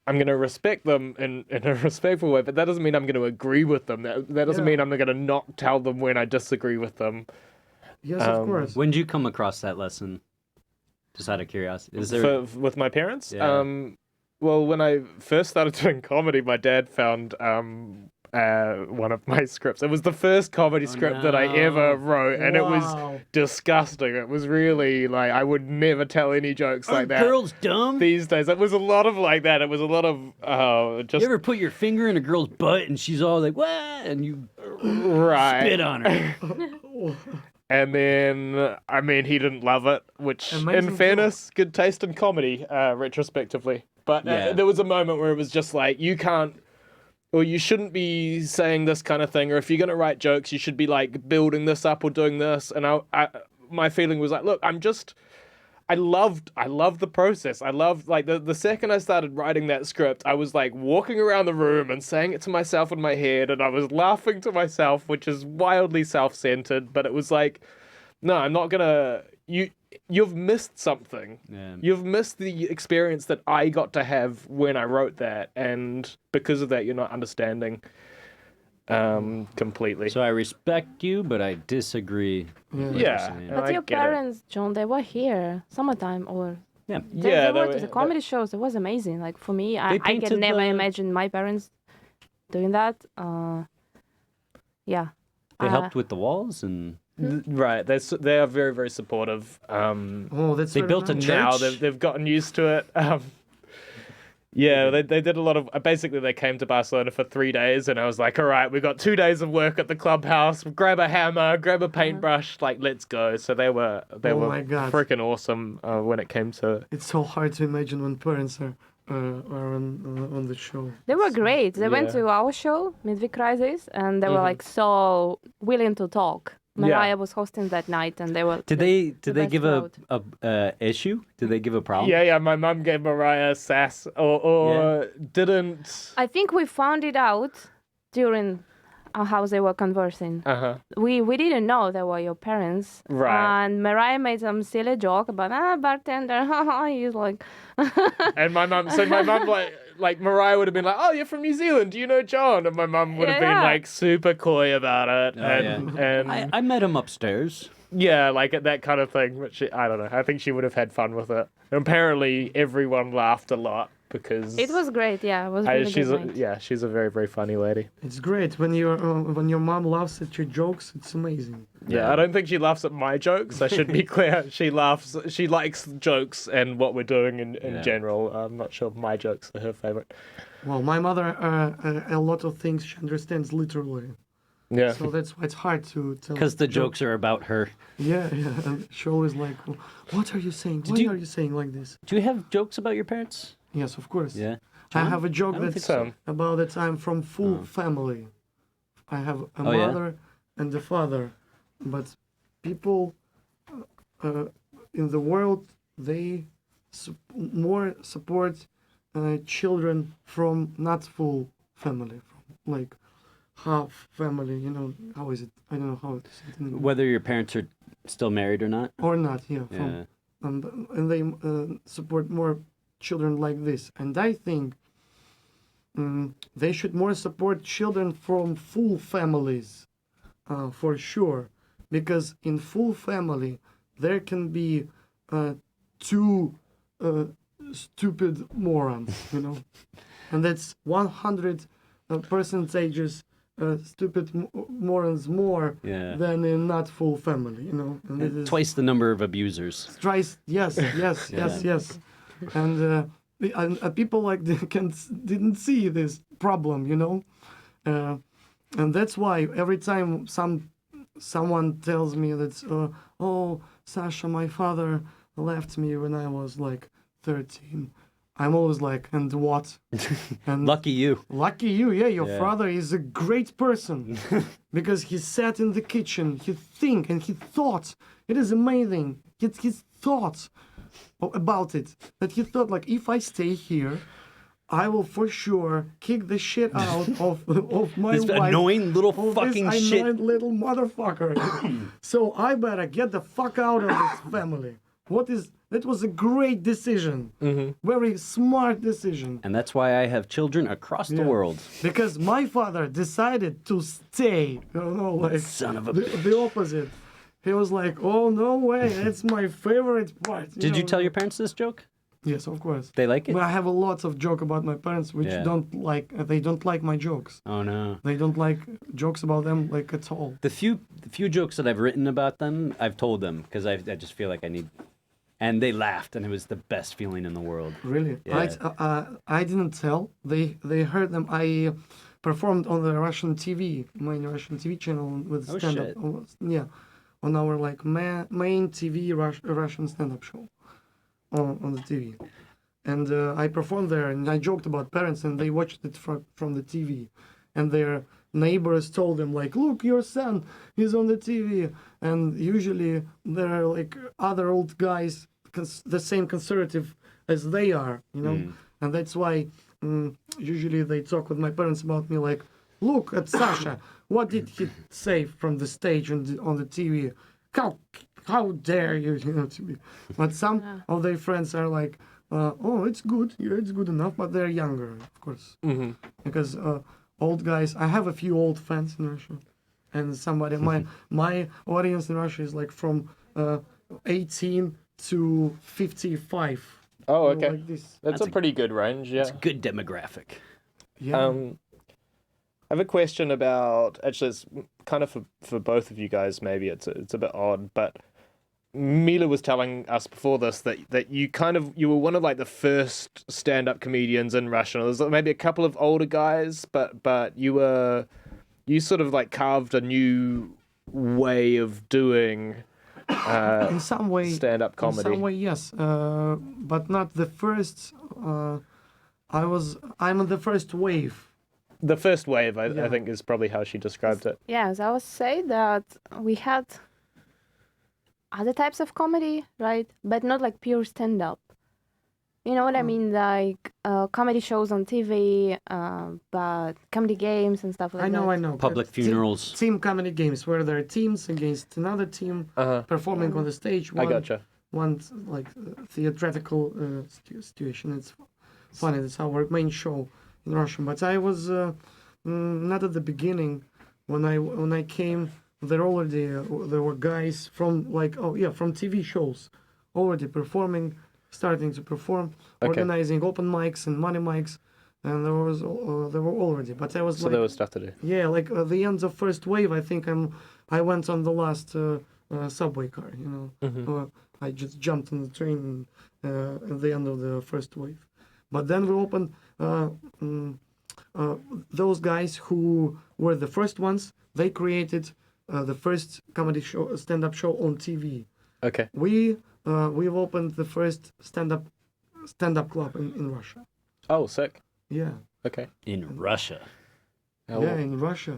I'm going to respect them in a respectful way, but that doesn't mean I'm going to agree with them. That doesn't mean I'm going to not tell them when I disagree with them. Yes, of course. When did you come across that lesson? Just out of curiosity. Is there... With my parents? Yeah. Well, when I first started doing comedy, my dad found one of my scripts. It was the first comedy script that I ever wrote, and it was disgusting. It was really like, I would never tell any jokes like that. Girls dumb? These days, it was a lot of like that. It was a lot of just You ever put your finger in a girl's butt and she's all like, what? And you spit on her. And then, I mean, he didn't love it, which, Amazing in fairness, good taste in comedy, retrospectively. But there was a moment where it was just like, you can't, or you shouldn't be saying this kind of thing, or if you're going to write jokes, you should be like building this up or doing this. And my feeling was like, look, I loved the process. I loved, like, the second I started writing that script, I was like walking around the room and saying it to myself in my head, and I was laughing to myself, which is wildly self-centered, but it was like, no, I'm not gonna, you've missed something. Yeah. You've missed the experience that I got to have when I wrote that, and because of that, you're not understanding completely. So I respect you, but I disagree. With what you're saying. But your parents, John, they were here summertime or Yeah. they went to the comedy shows. It was amazing. Like for me, I painted can never the- imagine my parents doing that. Yeah. They helped with the walls and Right, they are very, very supportive. That's they very built a nice. church. Now they've gotten used to it. They did a lot of. Basically, they came to Barcelona for 3 days, and I was like, "All right, we got 2 days of work at the Clubhouse. Grab a hammer, grab a paintbrush, like let's go." So they were my God. freaking awesome when it came to. It's so hard to imagine when parents are on the show. They were great. They went Yeah. to our show, Midweek Crisis, and they were like so willing to talk. Mariah was hosting that night, and they were. Did they best give crowd. a issue? Did they give a problem? Yeah. My mum gave Mariah sass, or didn't. I think we found it out during how they were conversing. We didn't know they were your parents. Right. And Mariah made some silly joke about bartender. He's like. And my mum like Mariah would have been like, "Oh, you're from New Zealand. Do you know John?" And my mum would have been like super coy about it. And I met him upstairs. yeah, like that kind of thing. But I don't know. I think she would have had fun with it. And apparently, everyone laughed a lot because It was great. Yeah, it was really she's good night. she's a very, very funny lady. It's great when your mom laughs at your jokes. It's amazing. Yeah, I don't think she laughs at my jokes. I should be clear. She likes jokes and what we're doing in general. I'm not sure my jokes are her favorite. Well, my mother, a lot of things she understands literally. Yeah. So that's why it's hard to tell. Because the jokes are about her. Yeah. And she always like, what are you saying? Why are you saying like this? Do you have jokes about your parents? Yes, of course. Yeah. I have a joke I don't that's think so. about that I'm from full family. I have a yeah? mother and a father, but people in the world, they more support children from not full family, from like half family. You know, how is it? I don't know how it is in English. Whether your parents are still married or not? Or not, yeah. Yeah. And they support more children like this. And I think they should more support children from full families, for sure. Because in full family, there can be two stupid morons, you know. And that's 100 percentages stupid morons more than in not full family, you know. And it is Twice the number of abusers. yes. And people like didn't see this problem, you know. And that's why every time someone tells me that, oh, Sasha, my father left me when I was like 13. I'm always like, and what? And Lucky you. Lucky you, yeah. Your father is a great person because he sat in the kitchen, he think and he thought. It is amazing. His thoughts about it. That he thought like, if I stay here, I will for sure kick the shit out of my This wife. annoying little of fucking this shit. annoying little motherfucker. So I better get the fuck out of this family. That was a great decision. Very smart decision. And that's why I have children across the world. Because my father decided to stay. Like Son of a the opposite. He was like, "Oh no way! It's my favorite part." Did you tell your parents this joke? Yes, of course. They like it? But I have a lot of joke about my parents, which don't like. They don't like my jokes. Oh no. They don't like jokes about them like at all. The few jokes that I've written about them, I've told them because I just feel like I need. And they laughed, and it was the best feeling in the world. Really? Yeah. I didn't tell. They heard them. I performed on the Russian TV, main Russian TV channel with stand-up. Shit. Yeah, on our like main TV Russian stand-up show on the TV, and I performed there, and I joked about parents, and they watched it from the TV, and their neighbors told them like, look, your son is on the TV. And usually there are like other old guys, the same conservative as they are, you know. And that's why usually they talk with my parents about me like, look at Sasha, what did he say from the stage on the TV? How dare you, you know, to be. But some of their friends are like, oh, it's good, yeah, it's good enough, but they're younger, of course. Because old guys, I have a few old fans in Russia, and somebody, my audience in Russia is like from 18 to 55. Oh, you know, okay. like this. That's a pretty good range, yeah. It's a good demographic. Yeah. I have a question about, actually it's kind of for both of you guys, maybe it's a bit odd, but Mila was telling us before this that you were one of like the first stand-up comedians in Russia. There's maybe a couple of older guys, but you sort of like carved a new way of doing in some way, stand-up comedy. In some way, yes, but not the first. I'm in the first wave. The first wave, I think, is probably how she described it. Yes, I would say that we had other types of comedy, right? But not like pure stand-up. You know what I mean? Like comedy shows on TV, but comedy games and stuff like that. I know. Public funerals. Team comedy games where there are teams against another team performing on the stage. I gotcha. One like theatrical situation. It's funny. That's our main show in Russian. But I was not at the beginning. When I came, there were guys from from TV shows already performing starting to perform, Okay. organizing open mics and money mics, and there were already. But I was So like, there was stuff to do. yeah, like at the end of first wave, I think I went on the last subway car. I just jumped on the train at the end of the first wave. But then we opened those guys who were the first ones. They created the first comedy show, stand-up show on TV. Okay. We've opened the first stand-up club in Russia. Oh, sick. Yeah. Okay. In Russia. Oh, Yeah, in Russia,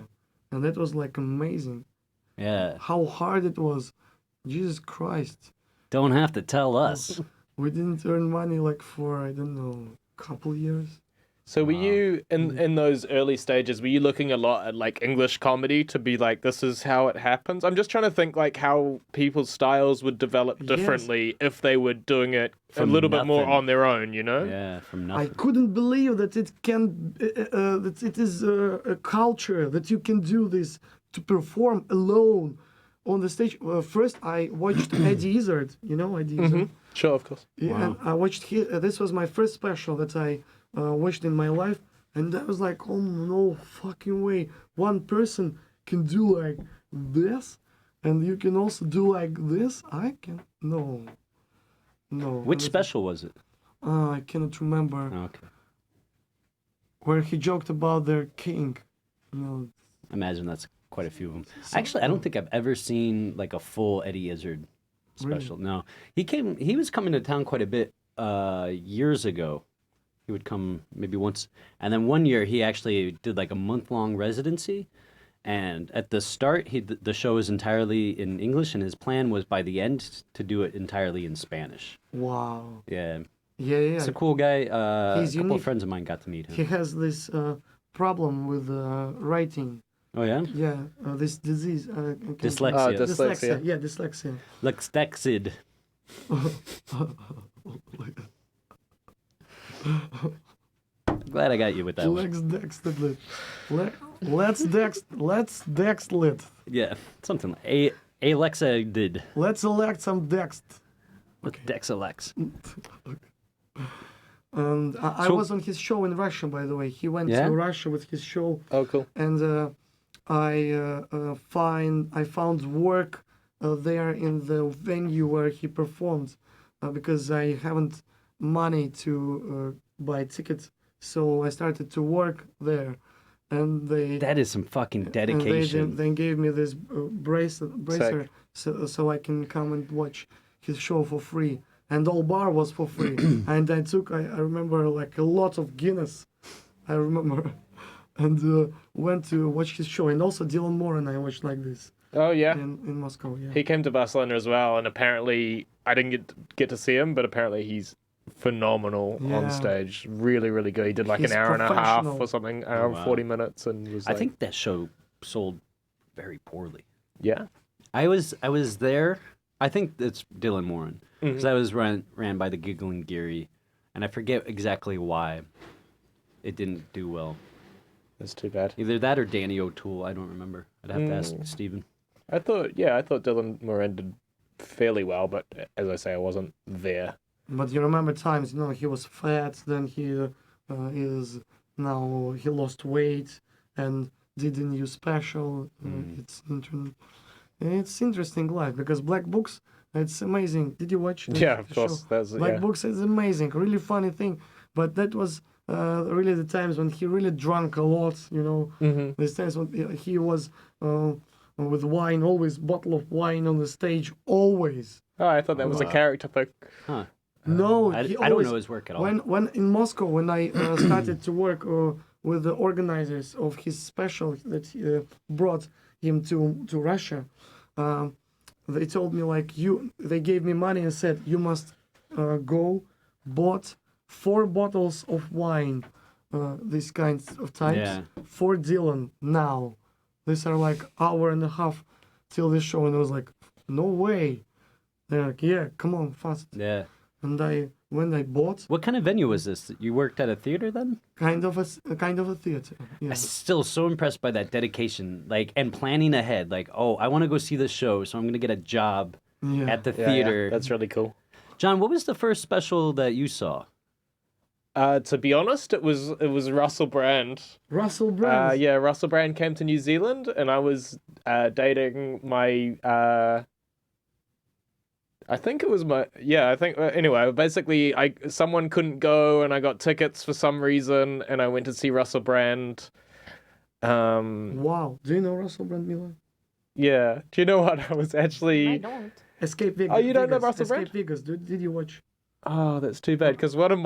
and that was like amazing. Yeah. How hard it was. Jesus Christ. Don't have to tell us. We didn't earn money like for, I don't know, couple years. So were you in those early stages? Were you looking a lot at like English comedy to be like, this is how it happens? I'm just trying to think like how people's styles would develop differently if they were doing it From a little bit more nothing. on their own. You know? Yeah, from I nothing. couldn't believe that it can, that it is a culture, that you can do this, to perform alone on the stage. First, I watched Eddie Izzard. You know Eddie Izzard? Sure, of course. Yeah, and I watched this was my first special that I watched in my life, and I was like, oh no fucking way, one person can do like this, and you can also do like this. I can no. Which special was it? I cannot remember Okay. where he joked about their king. No, Imagine that's quite a few of them. Actually, I don't think I've ever seen like a full Eddie Izzard special. No, he was coming to town quite a bit years ago. He would come maybe once, and then one year he actually did like a month-long residency. And at the start, the show was entirely in English, and his plan was by the end to do it entirely in Spanish. wow. Yeah, Yeah. he's a cool guy. He's a couple unique. of friends of mine got to meet He him. has this problem with writing. Oh yeah, Yeah, this disease. Dyslexia. Dyslexia. Yeah, dyslexia. Lexdexid. Glad I got you with that one. Let's dextlit. Yeah, something like Alexa did. Let's elect some dext. With Dexalex. And I So- was on his show in Russia, by the way. He went Yeah? to Russia with his show, Oh, cool. and I found work there in the venue where he performed, because I haven't money to buy tickets, so I started to work there, and they. That is some fucking And dedication. they gave me this bracer so I can come and watch his show for free. And all bar was for free. And I remember like a lot of Guinness. I remember. And went to watch his show. And also Dylan Moran I watched like this Oh yeah. in Moscow. Yeah. He came to Barcelona as well, and apparently I didn't get to see him, but apparently he's phenomenal Yeah. on stage. Really, really good. He did like He's an hour and a half professional. or something, hour and wow. 40 minutes, and was I like, think that show sold very poorly. yeah. I was there. I think it's Dylan Moran because I was ran by the Giggling Geary, and I forget exactly why it didn't do well. That's too bad. Either that or Danny O'Toole. I don't remember. I'd have to ask Steven. I thought Dylan Moran did fairly well, but as I say, I wasn't there. But you remember times, he was fat, then he he lost weight and did a new special. It's interesting life because Black Books, it's amazing. Did you watch the Yeah, of the course. show? That's Black yeah. Books is amazing, really funny thing. But that was really the times when he really drank a lot, These times when he was with wine, always bottle of wine on the stage, always. Oh, I thought that was a character thing. Huh. No, I he don't always, know his work at all. When in Moscow, when I started to work with the organizers of his special that brought him to Russia, they told me they gave me money and said you must go bought 4 bottles of wine, these kinds of types Yeah. for Dylan now. These are like hour and a half till the show, and I was like, no way. They're like, yeah, come on, fast. Yeah. And when I bought What kind of venue was this? You worked at a theater then? kind of a theater. Yeah. I'm still so impressed by that dedication, and planning ahead. I want to go see this show, so I'm gonna get a job Yeah. at the Yeah, theater. yeah, that's really cool. John, what was the first special that you saw? To be honest, it was Russell Brand. Russell Brand. Yeah, Russell Brand came to New Zealand, and I was dating my. I think it was my. Yeah, I think. Anyway, basically, someone couldn't go, and I got tickets for some reason, and I went to see Russell Brand. Wow. Do you know Russell Brand, Mila? Yeah. Do you know what? I was actually. I don't. Escape Vegas. Oh, you don't know Vegas. Russell Escape Brand? Vegas. Did you watch? Oh, that's too bad. Because one of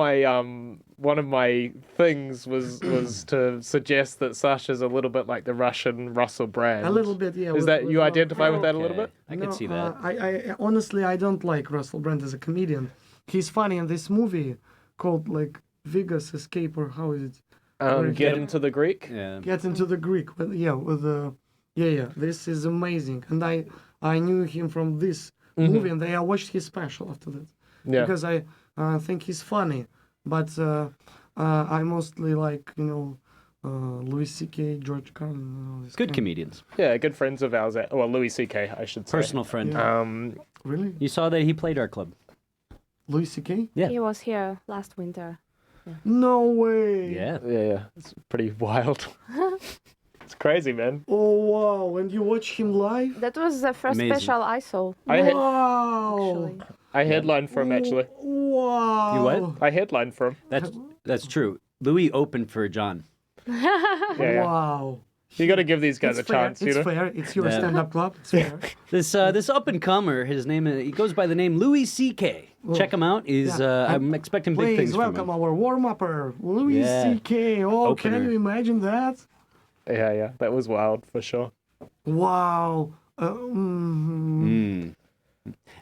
my things was to suggest that Sasha's a little bit like the Russian Russell Brand. A little bit, yeah. Is that you identify with that a little bit? I can see that. I honestly, I don't like Russell Brand as a comedian. He's funny in this movie called like Vegas Escape, or how is it? Get into the Greek. Yeah. Get into the Greek. With yeah. This is amazing, and I knew him from this movie, and I watched his special after that. Yeah. Because I think he's funny, but I mostly like Louis C.K., George Carlin, all this Good kind. comedians. Yeah, good friends of ours. Well, Louis C.K. I should say. Personal friend. Yeah. Really? You saw that he played our club. Louis C.K.? Yeah. He was here last winter. No way. Yeah. Yeah. It's pretty wild. It's crazy, man. Oh wow! And you watch him live? That was the first Amazing. special I saw. Wow! Actually. I headlined for him actually. Wow! You what? I headlined for him. That's true. Louis opened for John. Yeah. Wow! You got to give these guys It's a fair. chance, It's you know. fair. It's your Yeah. stand-up club. It's fair. This up and comer, his name he goes by the name Louis C.K. Check him out. I'm expecting big things Please from welcome him. our warm-upper, Louis Yeah. C.K. Oh, Opener. can you imagine that? Yeah. That was wild for sure. Wow!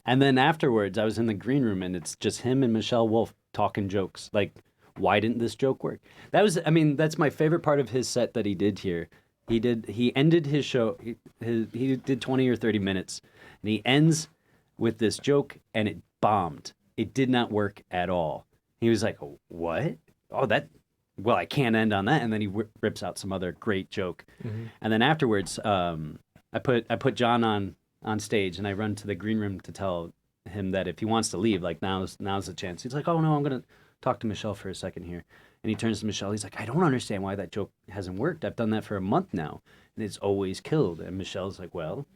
And then afterwards, I was in the green room, and it's just him and Michelle Wolf talking jokes. Like, why didn't this joke work? That's my favorite part of his set that he did here. He ended his show. He did 20 or 30 minutes, and he ends with this joke, and it bombed. It did not work at all. He was like, "What? Oh, well, I can't end on that." And then he rips out some other great joke. And then afterwards, I put John on stage, and I run to the green room to tell him that if he wants to leave, like now's the chance. He's like, "Oh no, I'm gonna talk to Michelle for a second here." And he turns to Michelle. He's like, "I don't understand why that joke hasn't worked. I've done that for a month now, and it's always killed." And Michelle's like, "Well,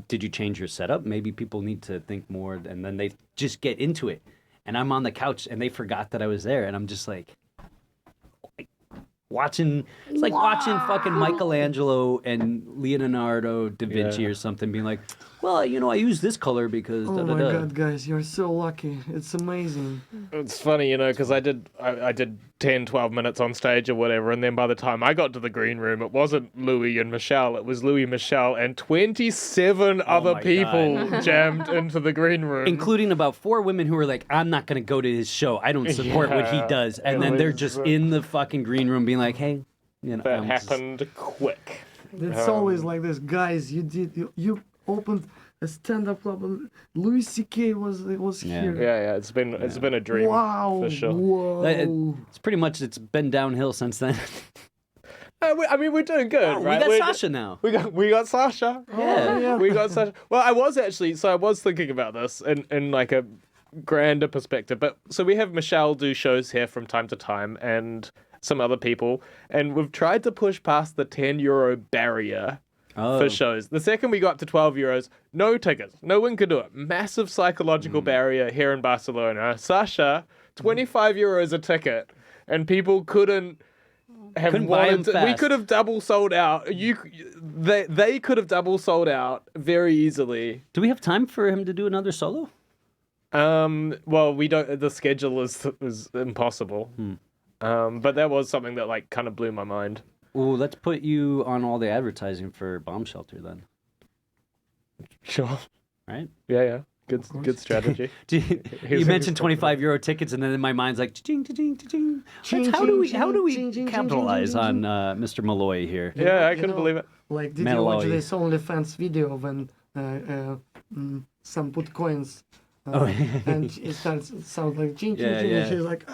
did you change your setup? Maybe people need to think more." And then they just get into it. And I'm on the couch, and they forgot that I was there, and I'm just like watching. It's like watching fucking Michelangelo and Leonardo da Vinci or something, being like, "Well, I use this color because." Oh da, da, my da. God, guys, you're so lucky. It's amazing. It's funny, because I did 10, 12 minutes on stage or whatever, and then by the time I got to the green room, it wasn't Louis and Michelle, it was Louis, Michelle, and 27 other my people jammed into the green room. Including about 4 women who were like, "I'm not going to go to his show. I don't support what he Yeah, does." And it then they're was, just in the fucking green room being like, "Hey, that I'm just- happened quick. It's always like this, guys. You opened a stand-up club, and Louis C.K. was Yeah. here. Yeah, it's been a dream. Wow! For sure. Whoa! It's been downhill since then. We're doing good, We right? got We're- Sasha now. We got Sasha. Yeah. We got Sasha. Well, I was thinking about this in like a grander perspective. But so we have Michelle do shows here from time to time, and some other people, and we've tried to push past the €10 barrier Oh. for shows. The second we got to €12, no tickets. No one could do it. Massive psychological barrier here in Barcelona. Sasha, €25 a ticket, and people couldn't Couldn't buy 'em We fast. could have double sold out. They could have double sold out very easily. Do we have time for him to do another solo? Well, we don't. The schedule is impossible. But that was something that like kind of blew my mind. Well, let's put you on all the advertising for Bomb Shelter then, Sure. right? Yeah. Good strategy. You mentioned €25 tickets, and then in my mind's like, ching, ching, ching. How do we capitalize on Mr. Malloy here? Yeah, I couldn't believe it. Like, did you watch Malloy. this OnlyFans video when some put coins and it sounds like ching, ching, Yeah, ching, yeah. and she's like,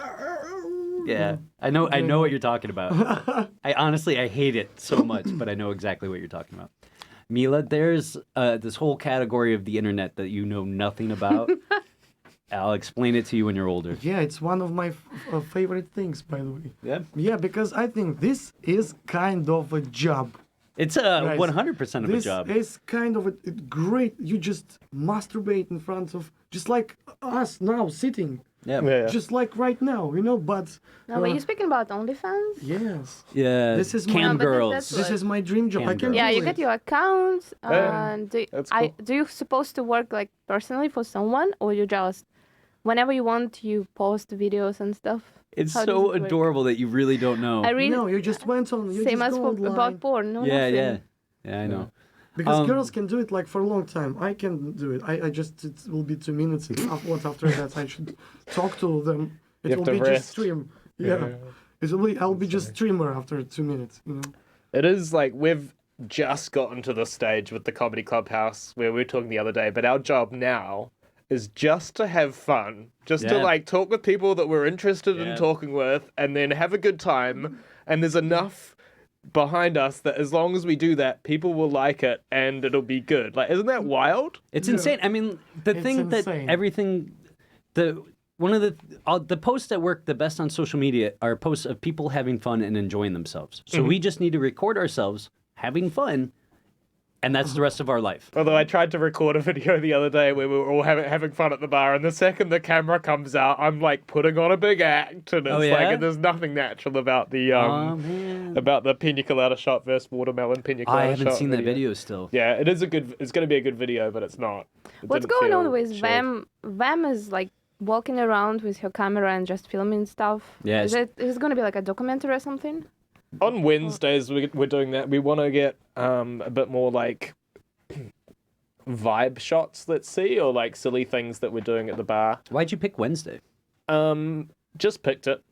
Yeah, I know what you're talking about. I hate it so much, but I know exactly what you're talking about. Mila, there's this whole category of the internet that you know nothing about. I'll explain it to you when you're older. Yeah, it's one of my favorite things, by the way. Yeah. Yeah, because I think this is kind of a job. It's Guys, 100% of a job. This is kind of a great. You just masturbate in front of, just like us now sitting, Yeah. just like right now, But No, but you're speaking about OnlyFans? yes, Yeah. This is Cam my- No, but girls. that's this is my dream job. Cam I can girl. Yeah, do you it. get your account. And that's cool. do you supposed to work like personally for someone, or you just whenever you want you post videos and stuff? It's How does so it work? adorable that you really don't know. I really No, you just went on. You same just as go for online. about porn. No, yeah, nothing. yeah, I know. Because girls can do it like for a long time. I can do it. I just it will be 2 minutes. After that I should talk to them. It You will have be to just rest. stream. Yeah. It will be. I'll be just streamer after 2 minutes. It is like we've just gotten to the stage with the Comedy Clubhouse where we were talking the other day, but our job now is just to have fun, just to Yeah. like talk with people that we're interested Yeah. in talking with, and then have a good time. And there's enough behind us that as long as we do that, people will like it and it'll be good. Like, isn't that wild? It's insane. I mean, the It's thing insane. that everything, one of the posts that work the best on social media are posts of people having fun and enjoying themselves. So we just need to record ourselves having fun, and that's the rest of our life. Although I tried to record a video the other day where we were all having fun at the bar, and the second the camera comes out, I'm like putting on a big act, and it's Oh, yeah? like there's nothing natural about the Oh, man. about the pina colada shot versus watermelon pina colada I haven't shot seen that video still. Yeah, it is it's going to be a good video, but it's not. It What's didn't going feel on with chilled. Vam? Vam is like walking around with her camera and just filming stuff. Yeah, Is it going to be like a documentary or something? On Wednesdays, we're doing that. We want to get a bit more like vibe shots, let's see, or like silly things that we're doing at the bar. Why'd you pick Wednesday? Just picked it.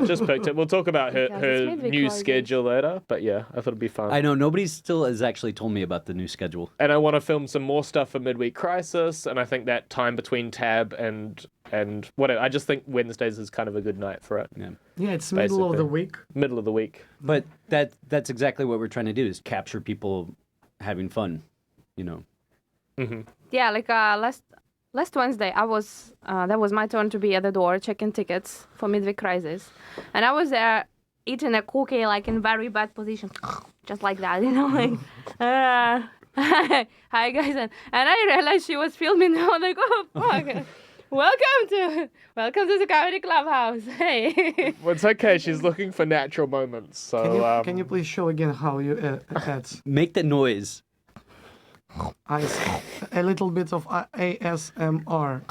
Just picked it. We'll talk about her, Yeah, her this may be new crazy. schedule later, but yeah, I thought it'd be fun. I know nobody still has actually told me about the new schedule. And I want to film some more stuff for Midweek Crisis, and I think that time between Tab and whatever. I just think Wednesdays is kind of a good night for it. Yeah. Yeah, it's middle of the Basically. week. Middle of the week. But that's exactly what we're trying to do is capture people having fun, Yeah, like last Wednesday, I was that was my turn to be at the door checking tickets for Midweek Crisis, and I was there eating a cookie like in very bad position, just like that, like. Hi guys, and I realized she was filming. I was like, oh fuck. Welcome to the Comedy Clubhouse. Hey. Well, it's okay. She's looking for natural moments. So Can you please show again how you add Make the noise. a little bit of ASMR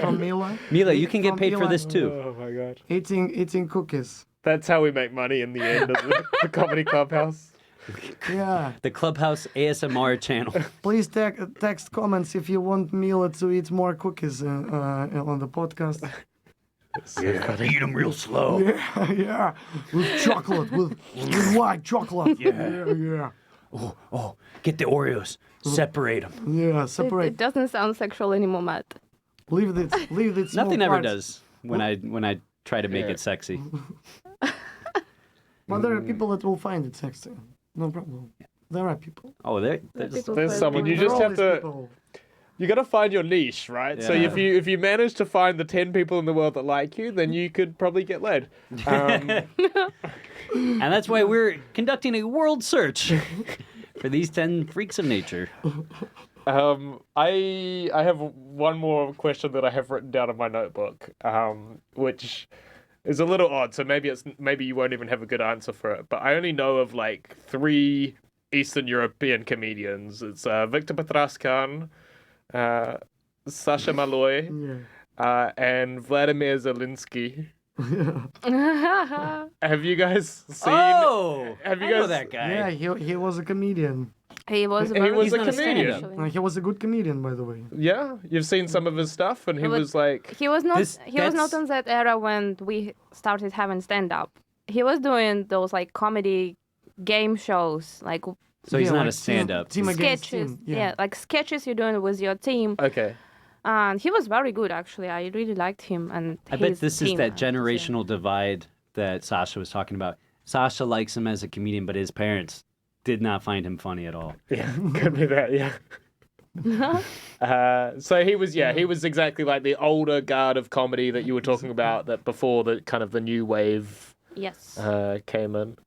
from Mila Mila, you can get From paid for Mila. this too. Oh my god. eating cookies. That's how we make money in the end of the Comedy Clubhouse. Yeah. The Clubhouse ASMR channel. Please text comments if you want Mila to eat more cookies on the podcast. Gotta eat them real slow. Yeah, with chocolate, with white chocolate. Yeah. Oh, get the Oreos. Separate them. Yeah, It separate. doesn't sound sexual anymore, Matt. Leave it. Small Nothing ever parts. does when I try to make it sexy. But there are people that will find it sexy. No problem. There are people. Oh, there's People There's for- someone you There are just all have these to. people. You got to find your niche, right? So Yeah. if you manage to find the 10 people in the world that like you, then you could probably get laid. and that's why we're conducting a world search for these 10 freaks of nature. I have one more question that I have written down in my notebook, which is a little odd. So maybe you won't even have a good answer for it. But I only know of like 3 Eastern European comedians. It's Victor Petraskan, Sasha Maloj, and Vladimir Zelensky. Have you guys seen? Oh, Have you I know guys- that guy. Yeah, he was a comedian. He was. He was He's a not a comedian. stand-up. He was a good comedian, by the way. Yeah, you've seen some of his stuff, and he But- was like, He was not. This- He was not that's- in that era when we started having stand up. He was doing those like comedy game shows, like So he's Yeah, not like a stand-up. Team against sketches. team. Yeah, like sketches you're doing with your team. okay. And he was very good, actually. I really liked him. And I bet his this is team, that I should say. generational divide that Sasha was talking about. Sasha likes him as a comedian, but his parents did not find him funny at all. Yeah, could be that. Yeah. So he was exactly like the older guard of comedy that you were talking about, that before the kind of the new wave Yes. came in.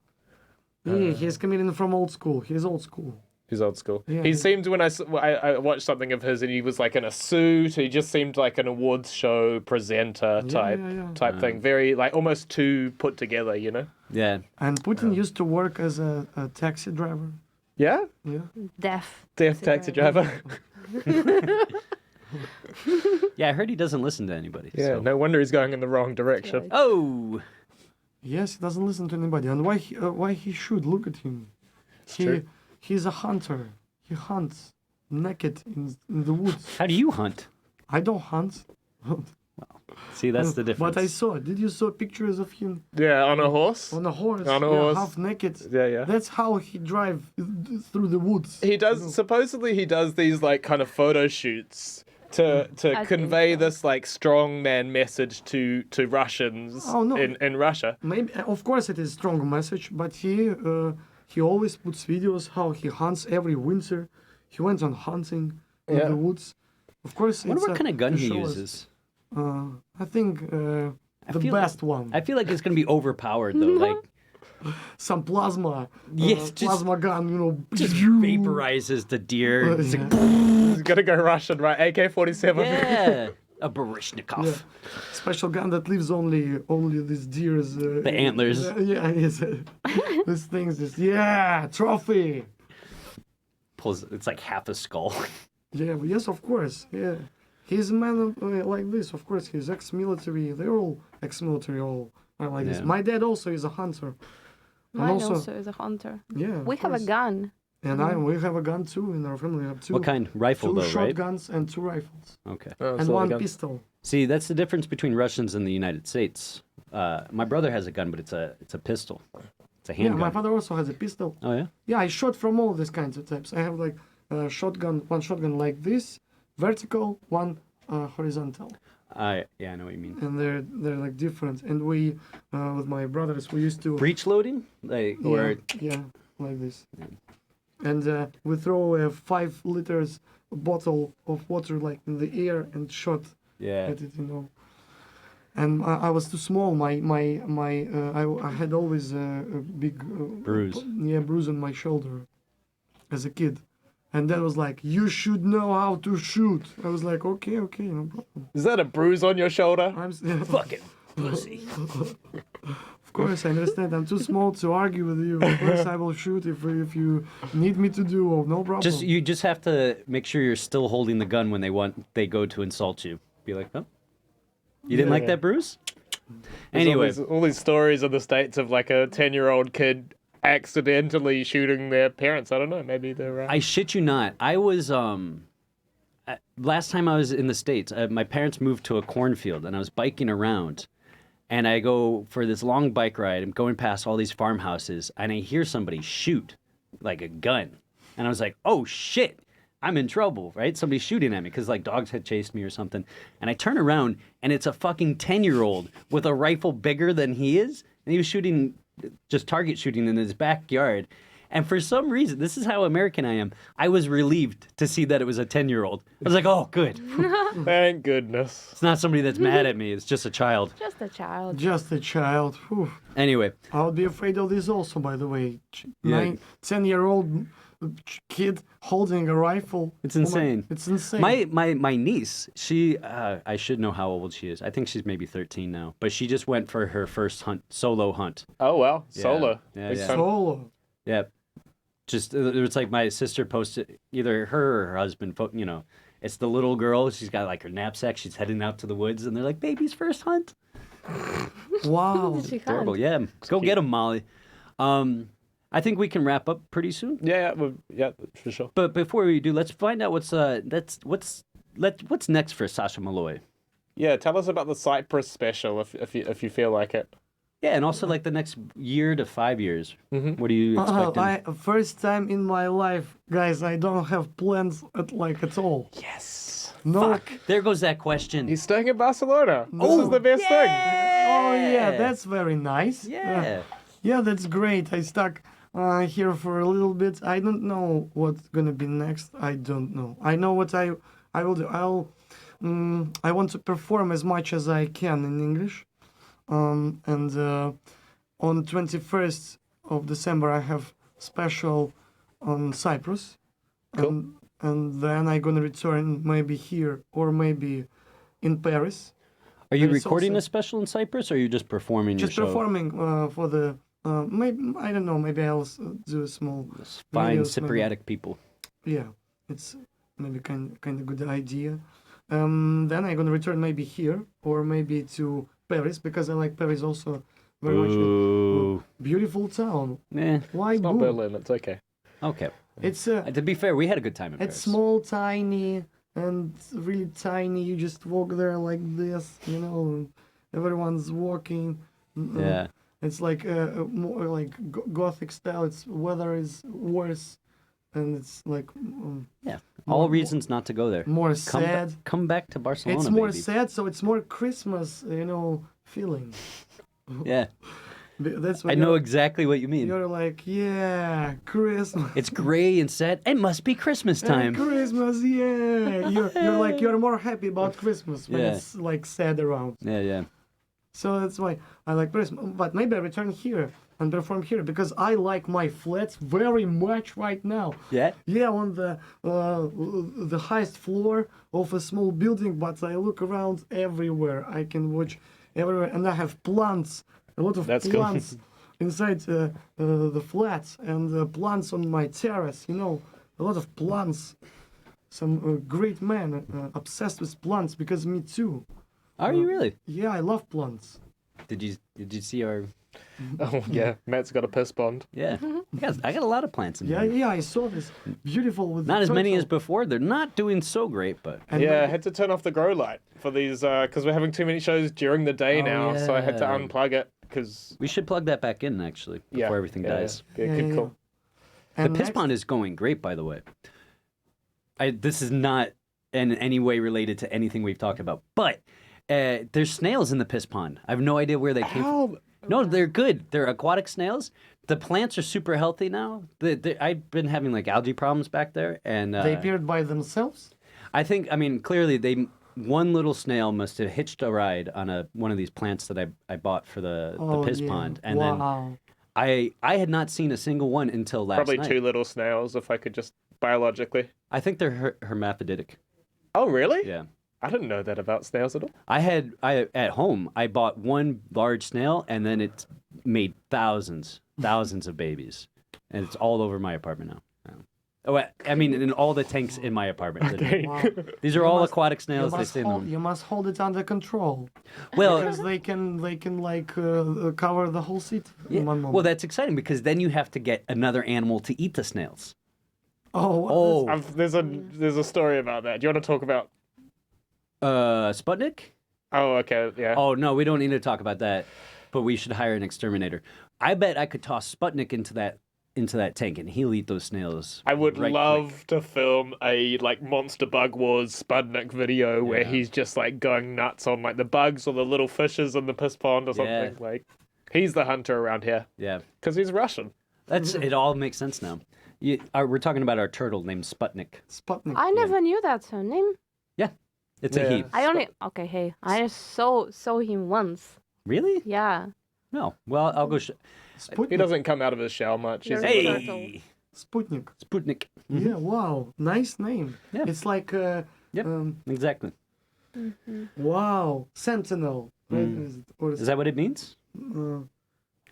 Yeah, he's comedian from old school. He's old school. He's old school. Yeah, He yeah. seemed, when I watched something of his and he was like in a suit, he just seemed like an awards show presenter type thing. Very like almost too put together, you know? Yeah. And Putin used to work as a taxi driver. Yeah? Yeah. Deaf. Deaf taxi driver. Yeah, I heard he doesn't listen to anybody. Yeah, so. no wonder he's going in the wrong direction. Yeah. Oh! Yes, he doesn't listen to anybody. And why he should? Look at him. true. He's a hunter. He hunts naked in the woods. How do you hunt? I don't hunt. See, that's the difference. But I saw. Did you saw pictures of him Yeah, on a horse. on a horse? On a horse. Half naked. Yeah. That's how he drive through the woods. He does, supposedly he does these like kind of photo shoots to think convey so. this like strongman message to Russians Oh, no. in Russia. Maybe, of course, it is strong message, but he always puts videos how he hunts every winter. He went on hunting in Yeah. the woods. Of course, I wonder it's what kind of gun to he show us. uses. I think the feel- best one. I feel like it's going to be overpowered, though. Like, Some plasma. Yes, just- plasma gun. You know. just vaporizes the deer. It's like, He's gonna go Russian, right? AK-47. yeah. A Baryshnikov. Yeah. Special gun that leaves only these deers. The antlers. Yeah, yes. These things. Trophy. Pulls, it's like half a skull. Yeah, yes, of course. Yeah, he's a man like this. Of course, he's ex-military. They're all ex-military. All are like this. Yeah. My dad also is a hunter. And Mine also is a hunter. Yeah, We of have a course. gun. And we have a gun too in our family. We have two. What kind? Rifle, Two though, right? shotguns and two rifles Okay. Oh, and so one the gun- pistol. See, that's the difference between Russians and the United States. My brother has a gun, but it's a pistol. It's a Yeah, handgun. my father also has a pistol. Oh yeah. Yeah, I shot from all these kinds of types. I have like one shotgun like this, vertical, one horizontal. I know what you mean. And they're like different. And we with my brothers we used to Breech loading, like or yeah, like this. And we throw a 5 liters bottle of water like in the air and shot yeah. at it, you know. And I was too small. I had always a big Bruise. bruise on my shoulder as a kid. And Dad was like, "You should know how to shoot." I was like, "Okay, no problem." Is that a bruise on your shoulder? Fucking pussy. Of course, I understand. I'm too small to argue with you. Of course, I will shoot if you need me to do. Oh, no problem. You just have to make sure you're still holding the gun when they go to insult you. Be like, oh, you didn't like Yeah. that, Bruce? There's Anyway, all these stories in the States of like a 10-year-old kid accidentally shooting their parents. I don't know. Maybe they're. I shit you not. I was last time I was in the States. My parents moved to a cornfield, and I was biking around. And I go for this long bike ride. I'm going past all these farmhouses, and I hear somebody shoot like a gun. And I was like, oh, shit, I'm in trouble, right? Somebody's shooting at me because like dogs had chased me or something. And I turn around, and it's a fucking 10-year-old with a rifle bigger than he is. And he was shooting, just target shooting in his backyard. And for some reason, this is how American I am, I was relieved to see that it was a 10-year-old. I was like, oh, good. Thank goodness. It's not somebody that's mad at me. It's just a child. Just a child. Just a child. Whew. Anyway, I would be afraid of this also, by the way. Yeah. 10-year-old kid holding a rifle. It's Oh my- insane. It's insane. my niece, she, I should know how old she is. I think she's maybe 13 now. But she just went for her first solo hunt. Oh well, Yeah. solo. Yeah, Big yeah. time. Solo. Yeah. Just, it's like my sister posted, either her or her husband, it's the little girl. She's got like her knapsack. She's heading out to the woods, and they're like, baby's first hunt. Wow. She Adorable. can't. Yeah. Go get him, Molly. I think we can wrap up pretty soon. Yeah, for sure. But before we do, let's find out what's next for Sasha Maloj. Yeah, tell us about the Cyprus special if you feel like it. Yeah, and also like the next year to 5 years. What are you expecting? First time in my life, guys, I don't have plans at all. Yes. No. There goes that question. He's staying in Barcelona. This is the best thing. Oh yeah, that's very nice. Yeah. Yeah, that's great. here for a little bit. I don't know what's gonna be next. I don't know. I know what I will do. I want to perform as much as I can in English. And on 21st of December, I have special on Cyprus. Cool. And then I'm gonna return maybe here or maybe in Paris. Are you There is recording also- a special in Cyprus, or are you just performing Just your show? performing for the maybe I don't know. Maybe I'll do a small. Fine videos, maybe. Cypriot people. Yeah, it's maybe kind of good idea. Then I'm gonna return maybe here or maybe to Paris because I like Paris also very much. Ooh. Beautiful town. Eh, Why It's not boo? Berlin. It's okay. okay. It's To be fair, we had a good time in it's Paris. small, tiny, and really tiny. You just walk there like this, and everyone's walking. Yeah. It's like more like gothic style. It's weather is worse, and it's like Yeah. All reasons not to go there. more Come, sad. come back to Barcelona, It's more baby. sad, so it's more Christmas, feeling. Yeah. That's what I know exactly what you mean. You're like, yeah, Christmas. It's gray and sad. It must be Christmas time. Christmas, yeah. You're more happy about Christmas when Yeah. it's like sad around. Yeah, yeah. So that's why I like Christmas. But maybe I return here and perform here because I like my flats very much right now. Yeah? Yeah, on the highest floor of a small building, but I look around everywhere. I can watch everywhere, and I have plants, a lot of That's cool. plants inside the flats, and plants on my terrace. A lot of plants. Some great man obsessed with plants because me too. Are you really? Yeah, I love plants. Did you see our? Oh yeah, Matt's got a piss bond. Yeah, I got a lot of plants in Yeah, here. yeah, I saw this. Beautiful with the Not as many as turtle. before. They're not doing so great, but And Yeah, I maybe- had to turn off the grow light for these because we're having too many shows during the day Oh, now, so I had to yeah. unplug it because we should plug that back in actually before everything dies. Yeah, Yeah, good yeah, call. The and piss next- pond is going great, by the way. This is not in any way related to anything we've talked about, but there's snails in the piss pond. I have no idea where they came from. How? No, they're good. They're aquatic snails. The plants are super healthy now. I've been having like algae problems back there, and They appeared by themselves. I mean, clearly one little snail must have hitched a ride on one of these plants that I bought for the piss yeah. pond, and wow. then I had not seen a single one until last Probably night. two little snails, if I could just biologically. I think they're hermaphroditic. Oh really? Yeah. I didn't know that about snails at all. I at home I bought one large snail and then it made thousands of babies, and it's all over my apartment now. Oh, I mean, in all the tanks in my apartment. Wow. These are You all must- aquatic You snails. They must, stay in hold, them. you must hold it under control Well, because they can like cover the whole city yeah, in one moment. well, that's exciting because then you have to get another animal to eat the snails. oh, There's a story about that. Do you want to talk about? Sputnik? Oh, okay, yeah. Oh no, we don't need to talk about that. But we should hire an exterminator. I bet I could toss Sputnik into that tank and he'll eat those snails. I would right love quick. to film a like Monster Bug Wars Spudnik video where Yeah. he's just like going nuts on like the bugs or the little fishes in the piss pond or Yeah. something. Like he's the hunter around here Yeah, because he's Russian. it all makes sense now. We're talking about our turtle named Sputnik. Sputnik. I never knew that surname. It's a Yeah. he. I just saw him once. Really? Yeah. No. Well, I'll go. Sputnik. He doesn't come out of his shell much. He's Very a good. little- Hey, Sputnik. Sputnik. Yeah, wow, nice name. Yeah. It's like Yep. Exactly. wow, Sentinel. Right? Is it, or Is that what it means?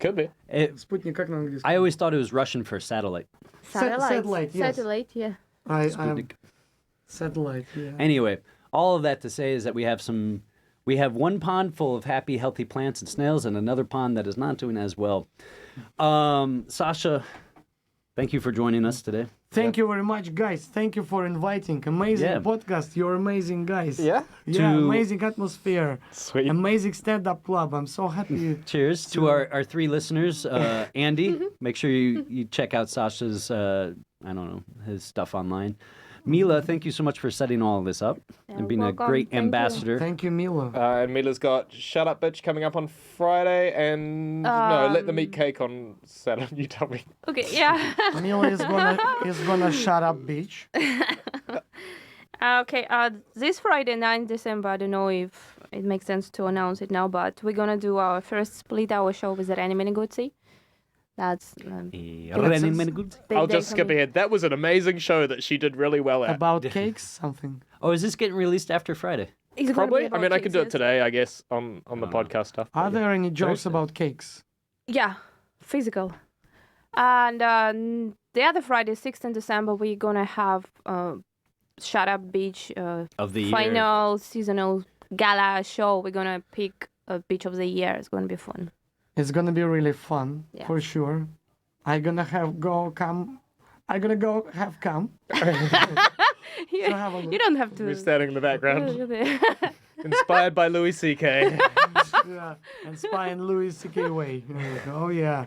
Could be. Sputnik, как на английском? I always thought it was Russian for satellite. Satellite, yes. Satellite, yeah. I'm Sputnik. satellite. Yeah. Anyway, all of that to say is that we have one pond full of happy, healthy plants and snails, and another pond that is not doing as well. Sasha, thank you for joining us today. Thank you very much, guys. Thank you for inviting. Amazing Yeah. podcast. You're amazing, guys. Yeah. Yeah, To- amazing atmosphere. Sweet. Amazing stand-up club. I'm so happy. Cheers to our three listeners. Andy, make sure you check out Sasha's, I don't know, his stuff online. Mila, thank you so much for setting all of this up and being welcome. a great Thank you. ambassador. Thank you, Mila. And Mila's got Shut Up Bitch coming up on Friday, and no, Let Them Eat Cake on Saturday. You tell me. Okay, yeah. Mila is gonna shut up, bitch. Okay, this Friday, 9th December, I don't know if it makes sense to announce it now, but we're gonna do our first split-hour show with Reni Meneguzzi. That's Reni sense. Meneguzzi. big I'll day just for skip me. ahead. That was an amazing show that she did really well at. About cakes, something. Oh, is this getting released after Friday? It's gonna be Probably. I about mean, I can do it cakes, today, I guess, on the podcast stuff. Are there any jokes Thursday. about cakes? Yeah, physical. And the other Friday, 16th December, we're gonna have Shut Up Beach Of the year. final seasonal gala show. We're gonna pick a beach of the year. It's gonna be fun. It's gonna be really fun, Yeah. for sure. I'm gonna go have come. You, So have a look. you don't have to. We're standing in the background. Inspired by Louis C.K. Yeah, and Spy and Louis C.K. way. Oh yeah,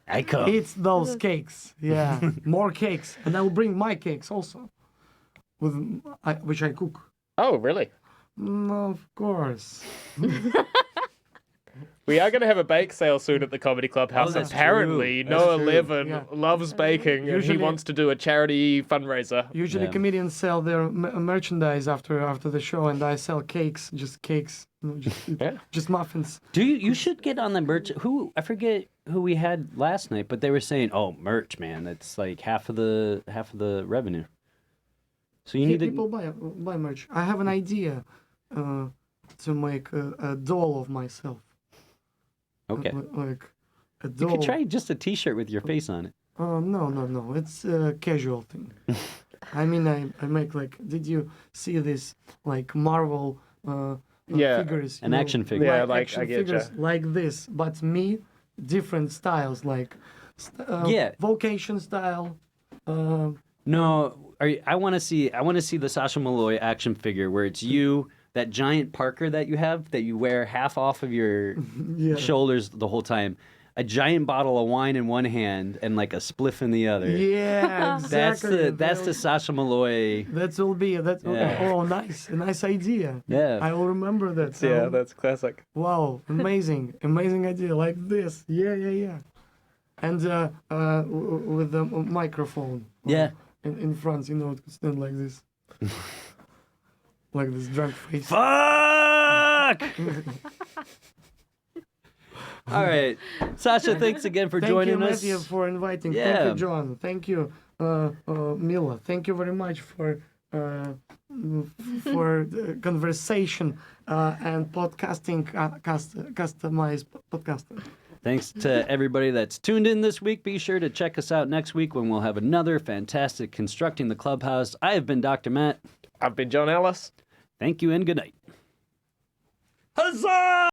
I come. eat those cakes. Yeah, more cakes, and I will bring my cakes also, which I cook. Oh, really? Of course. We are going to have a bake sale soon at the Comedy Clubhouse. that's Apparently, true. Noah That's true, Levin yeah. loves baking, and he Usually- wants to do a charity fundraiser. Usually Yeah. comedians sell their merchandise after the show, and I sell cakes, just cakes, Yeah. just muffins. You should get on the merch. I forget who we had last night, but they were saying, "Oh, merch, man, that's like half of the revenue." So you need People to. buy merch. I have an idea to make a doll of myself. Okay. Like a You doll. could try just a T-shirt with your face on it. No. It's a casual thing. I mean, I make like. Did you see this like Marvel Yeah, figures? you an know, action figure. Yeah, like, action I getcha. figures like this, but me, different styles like. Yeah. Vocation style. No, I want to see the Sasha Maloj action figure where it's you, that giant Parker that you have that you wear half off of your Yeah. shoulders the whole time, a giant bottle of wine in one hand and like a spliff in the other. Yeah, exactly. That's the Sasha Maloj. That will be Yeah. oh nice, a nice idea. Yeah. I will remember that. Yeah, that's classic. Wow, amazing idea like this. Yeah. And with the microphone. Yeah. In front, to stand like this. Like this drunk face. Fuck! All right. Sasha, thanks again for Thank joining you, us. Matthew, for inviting. Yeah. Thank you, John. Thank you, Mila. Thank you very much for the conversation and podcasting, customized podcaster. Thanks to everybody that's tuned in this week. Be sure to check us out next week when we'll have another fantastic Constructing the Clubhouse. I have been Dr. Matt. I've been John Ellis. Thank you and good night. Huzzah!